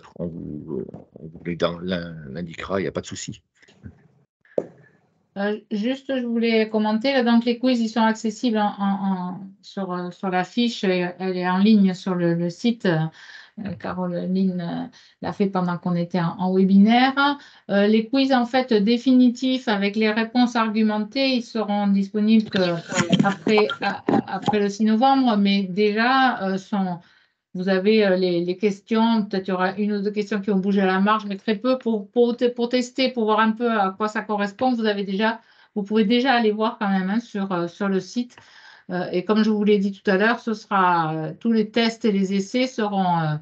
l'indiquera, il n'y a pas de souci. Juste, je voulais commenter, là, donc les quiz, ils sont accessibles sur la fiche, elle est en ligne sur le site. Caroline l'a fait pendant qu'on était en webinaire. Les quiz, en fait, définitifs avec les réponses argumentées, ils seront disponibles après le 6 novembre, mais déjà sont Vous avez les questions, peut-être il y aura une ou deux questions qui ont bougé à la marge, mais très peu pour tester, pour voir un peu à quoi ça correspond. Vous pouvez déjà aller voir quand même, hein, sur le site. Et comme je vous l'ai dit tout à l'heure, tous les tests et les essais seront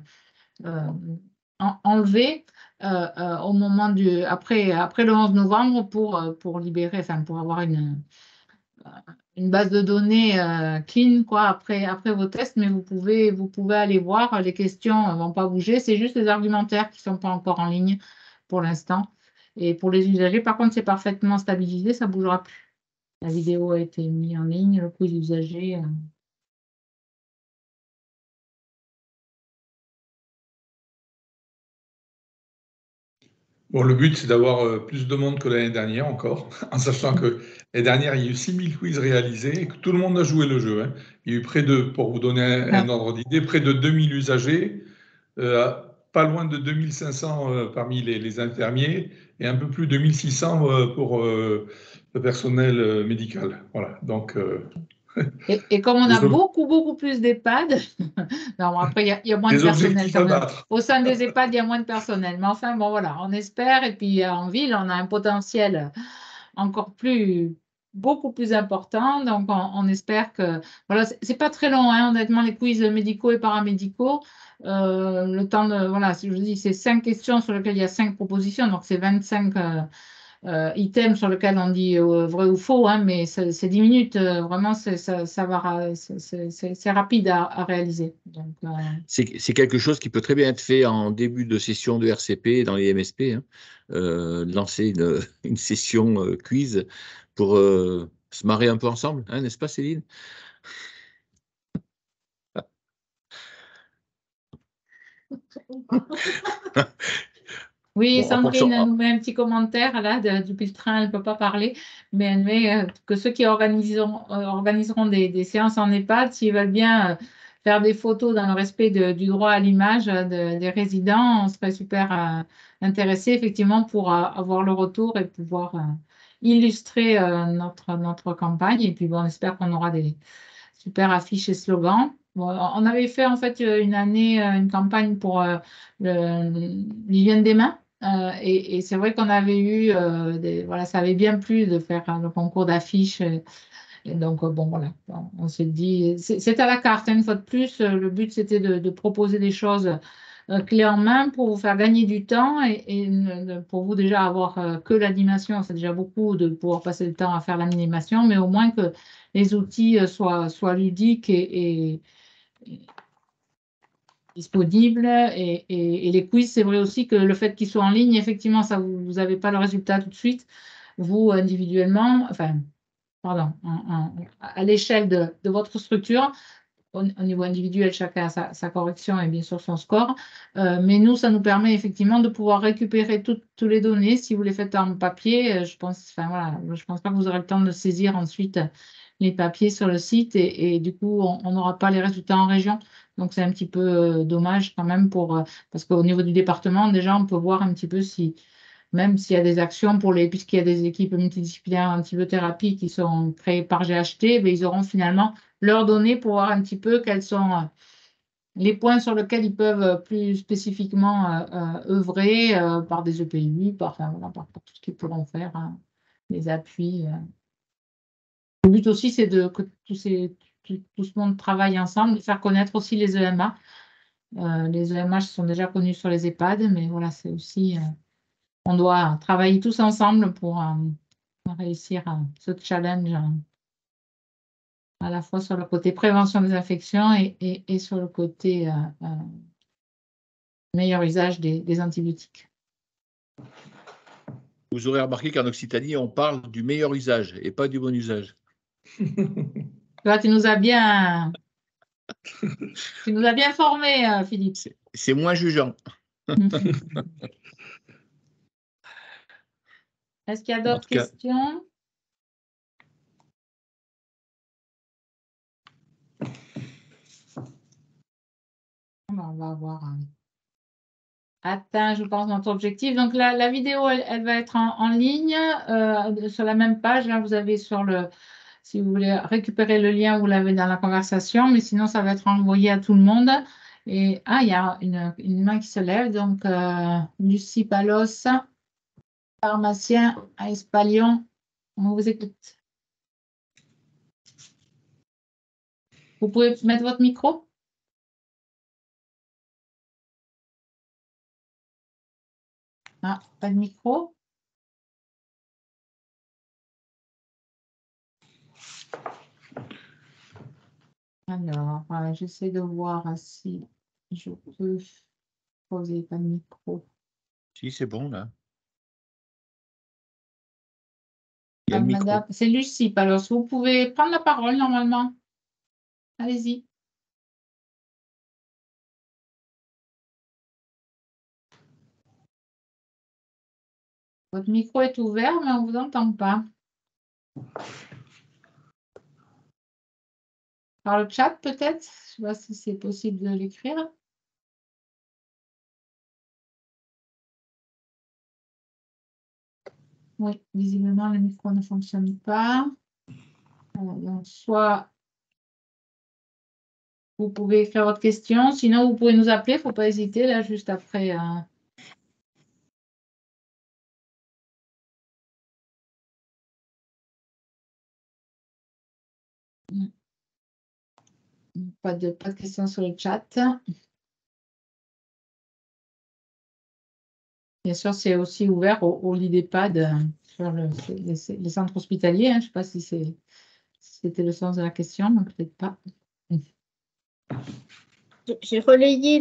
enlevés au moment après le 11 novembre pour libérer, enfin pour avoir une base de données clean quoi, après vos tests, mais vous pouvez aller voir, les questions ne vont pas bouger, c'est juste les argumentaires qui ne sont pas encore en ligne pour l'instant. Et pour les usagers, par contre, c'est parfaitement stabilisé, ça ne bougera plus. La vidéo a été mise en ligne, le quiz usager. Bon, le but, c'est d'avoir plus de monde que l'année dernière encore, en sachant que l'année dernière, il y a eu 6000 quiz réalisés et que tout le monde a joué le jeu, hein. Il y a eu pour vous donner un ordre d'idée, près de 2000 usagers, pas loin de 2500 parmi les infirmiers et un peu plus de 1600 pour le personnel médical. Voilà, donc… Et comme on a beaucoup plus d'EHPAD, non, après, il y a moins de personnel quand même. Au sein des EHPAD, il y a moins de personnel. Mais enfin, bon, voilà, on espère. Et puis, en ville, on a un potentiel beaucoup plus important. Donc, on espère que… Voilà, c'est pas très long, hein, honnêtement, les quiz médicaux et paramédicaux. Le temps de… Voilà, je vous dis, c'est 5 questions sur lesquelles il y a 5 propositions. Donc, c'est 25… items sur lequel on dit vrai ou faux, hein, mais c'est 10 minutes, vraiment, c'est rapide à réaliser. C'est quelque chose qui peut très bien être fait en début de session de RCP dans les MSP, hein, lancer une session quiz pour se marrer un peu ensemble, hein, n'est-ce pas Céline? Oui, bon, Sandrine nous met un petit commentaire là, depuis le train, elle ne peut pas parler, mais elle met que ceux qui organiseront des séances en EHPAD, s'ils veulent bien faire des photos dans le respect du droit à l'image des résidents, on serait super intéressés effectivement pour avoir le retour et pouvoir illustrer notre campagne. Et puis bon, on espère qu'on aura des super affiches et slogans. Bon, on avait fait en fait une année une campagne pour l'hygiène des mains. Et c'est vrai qu'on avait eu, voilà, ça avait bien plu de faire le concours d'affiches. Et donc, bon, voilà, on s'est dit, c'est à la carte, hein, une fois de plus. Le but, c'était de proposer des choses clés en main pour vous faire gagner du temps et pour vous déjà avoir que l'animation. C'est déjà beaucoup de pouvoir passer le temps à faire l'animation, mais au moins que les outils soient ludiques et disponibles. Et les quiz, c'est vrai aussi que le fait qu'ils soient en ligne, effectivement, ça, vous n'avez pas le résultat tout de suite, vous individuellement, enfin, pardon, à l'échelle de votre structure. Au niveau individuel, chacun a sa correction et bien sûr son score. Mais nous, ça nous permet effectivement de pouvoir récupérer toutes les données. Si vous les faites en papier, je pense pas que vous aurez le temps de saisir ensuite les papiers sur le site et du coup, on n'aura pas les résultats en région. Donc, c'est un petit peu dommage quand même parce qu'au niveau du département, déjà, on peut voir un petit peu même s'il y a des actions puisqu'il y a des équipes multidisciplinaires en antibiothérapie qui sont créées par GHT, mais ils auront finalement leurs données pour voir un petit peu quels sont les points sur lesquels ils peuvent plus spécifiquement œuvrer par des EPI, par tout ce qu'ils pourront faire, hein, les appuis. Le but aussi, c'est que tout ce monde travaille ensemble, de faire connaître aussi les EMA. Les EMH sont déjà connus sur les EHPAD, mais voilà, c'est aussi… on doit travailler tous ensemble pour réussir ce challenge à la fois sur le côté prévention des infections et sur le côté meilleur usage des antibiotiques. Vous aurez remarqué qu'en Occitanie, on parle du meilleur usage et pas du bon usage. Là, tu nous as bien formés, Philippe. C'est moins jugeant. Est-ce qu'il y a d'autres questions? On va avoir atteint, je pense, notre objectif. Donc, la vidéo, elle va être en ligne sur la même page. Là, vous avez si vous voulez récupérer le lien, vous l'avez dans la conversation, mais sinon, ça va être envoyé à tout le monde. Et il y a une main qui se lève, donc Lucie Palos, pharmacien à Espalion. On vous écoute. Vous pouvez mettre votre micro? Ah, pas de micro. Alors, j'essaie de voir si je peux poser pas de micro. Si, c'est bon, là. Ah, madame, c'est Lucie Palos. Vous pouvez prendre la parole normalement. Allez-y. Votre micro est ouvert, mais on ne vous entend pas. Par le chat, peut-être? Je ne sais pas si c'est possible de l'écrire. Oui, visiblement, le micro ne fonctionne pas. Donc, soit vous pouvez écrire votre question, sinon vous pouvez nous appeler, il ne faut pas hésiter, là, juste après. Pas de questions sur le chat. Bien sûr, c'est aussi ouvert au lit d'EHPAD sur les centres hospitaliers. Hein. Je ne sais pas si c'était le sens de la question, mais peut-être pas. J'ai relayé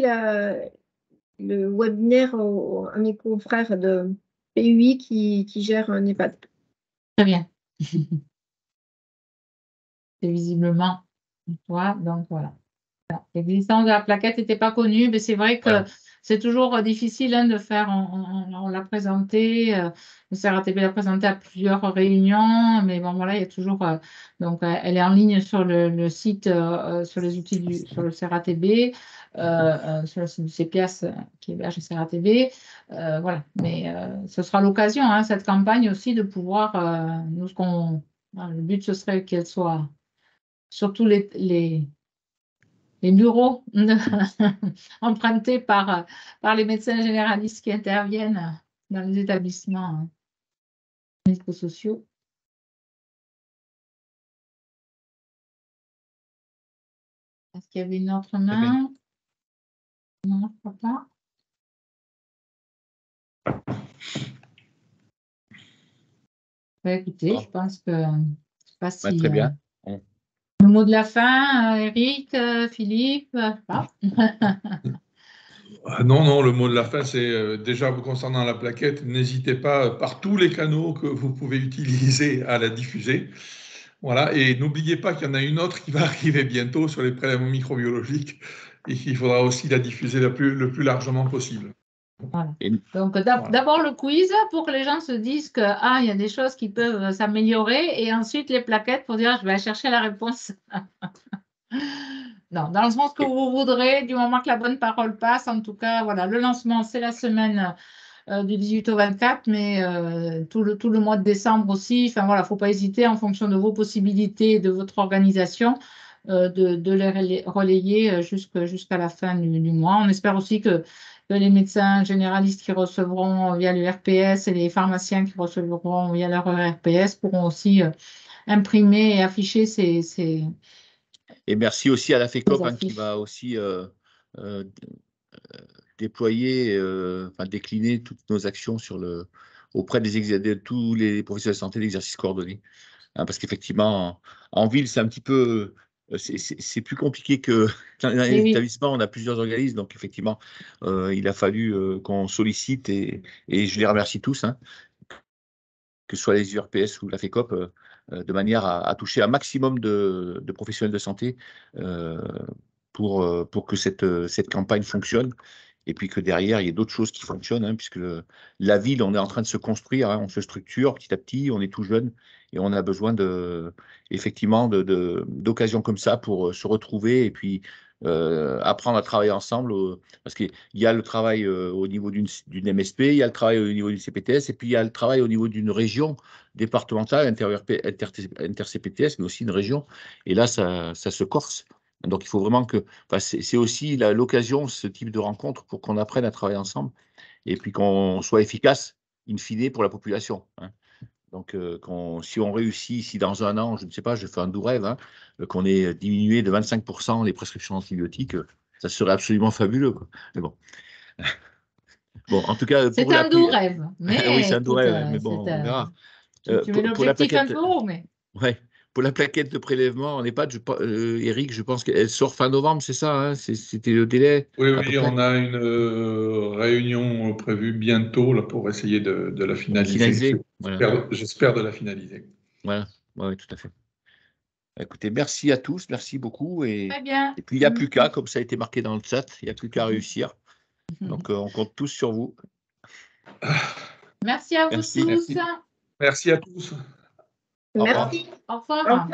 le webinaire à mes confrères de PUI qui gèrent un EHPAD. Très bien. C'est visiblement toi, donc voilà. L'existence de la plaquette n'était pas connue, mais c'est vrai que c'est toujours difficile de faire, on l'a présenté, le CRATB l'a présenté à plusieurs réunions, mais bon voilà, il y a toujours, donc elle est en ligne sur le site, sur les outils sur le CRATB, sur le site du CPIAS qui héberge le CRATB, voilà, mais ce sera l'occasion, hein, cette campagne aussi, de pouvoir, nous, le but ce serait qu'elle soit, surtout les bureaux empruntés par les médecins généralistes qui interviennent dans les établissements médico-sociaux. Est-ce qu'il y avait une autre main? Non, je ne crois pas. Écoutez, je pense que je ne sais pas si. Très bien. Le mot de la fin, Eric, Philippe, je sais pas. Non, le mot de la fin, c'est déjà concernant la plaquette, n'hésitez pas par tous les canaux que vous pouvez utiliser à la diffuser. Voilà, et n'oubliez pas qu'il y en a une autre qui va arriver bientôt sur les prélèvements microbiologiques et qu'il faudra aussi la diffuser le plus largement possible. Voilà. Donc d'abord le quiz pour que les gens se disent que il y a des choses qui peuvent s'améliorer et ensuite les plaquettes pour dire je vais chercher la réponse. Non, dans le sens que vous voudrez, du moment que la bonne parole passe. En tout cas, voilà, le lancement, c'est la semaine du 18 au 24, mais tout le mois de décembre aussi. Enfin voilà, il ne faut pas hésiter en fonction de vos possibilités et de votre organisation de les relayer jusqu'à la fin du mois. On espère aussi que les médecins généralistes qui recevront via le RPS et les pharmaciens qui recevront via leur RPS pourront aussi imprimer et afficher ces Et merci aussi à la FECOP qui va aussi déployer, décliner toutes nos actions auprès de tous les professionnels de santé d'exercice coordonné. Hein, parce qu'effectivement, en ville, c'est un petit peu, c'est plus compliqué que dans les établissements. On a plusieurs organismes, donc effectivement, il a fallu qu'on sollicite et je les remercie tous, hein, que ce soit les URPS ou la FECOP, de manière à toucher un maximum de professionnels de santé pour que cette campagne fonctionne. Et puis que derrière, il y ait d'autres choses qui fonctionnent, hein, puisque la ville, on est en train de se construire, hein, on se structure petit à petit, on est tout jeune, et on a besoin effectivement d'occasions comme ça pour se retrouver et puis apprendre à travailler ensemble, parce qu'il y a le travail au niveau d'une MSP, il y a le travail au niveau d'une CPTS, et puis il y a le travail au niveau d'une région départementale, inter-CPTS, mais aussi une région, et là, ça se corse. Donc, il faut vraiment que… Enfin, c'est aussi l'occasion, ce type de rencontre, pour qu'on apprenne à travailler ensemble et puis qu'on soit efficace, in fine, pour la population. Hein. Donc, si on réussit, si dans un an, je ne sais pas, je fais un doux rêve, hein, qu'on ait diminué de 25% les prescriptions d'antibiotiques, ça serait absolument fabuleux, quoi. Mais bon. Bon, en tout cas, c'est un doux rêve. Mais oui, c'est un doux écoute, rêve, mais bon, on verra. Tu mets l'objectif un peu haut, mais… Ouais. Pour la plaquette de prélèvement en EHPAD, Eric, je pense qu'elle sort fin novembre, c'est ça, hein, c'était le délai? Oui, on a une réunion prévue bientôt là, pour essayer de la finaliser. Voilà. J'espère de la finaliser. Voilà, oui, tout à fait. Écoutez, merci à tous, merci beaucoup. Très bien. Et puis, il n'y a plus qu'à, comme ça a été marqué dans le chat, il n'y a plus qu'à réussir. Donc, on compte tous sur vous. Merci à vous tous. Merci à tous. Merci. Au revoir.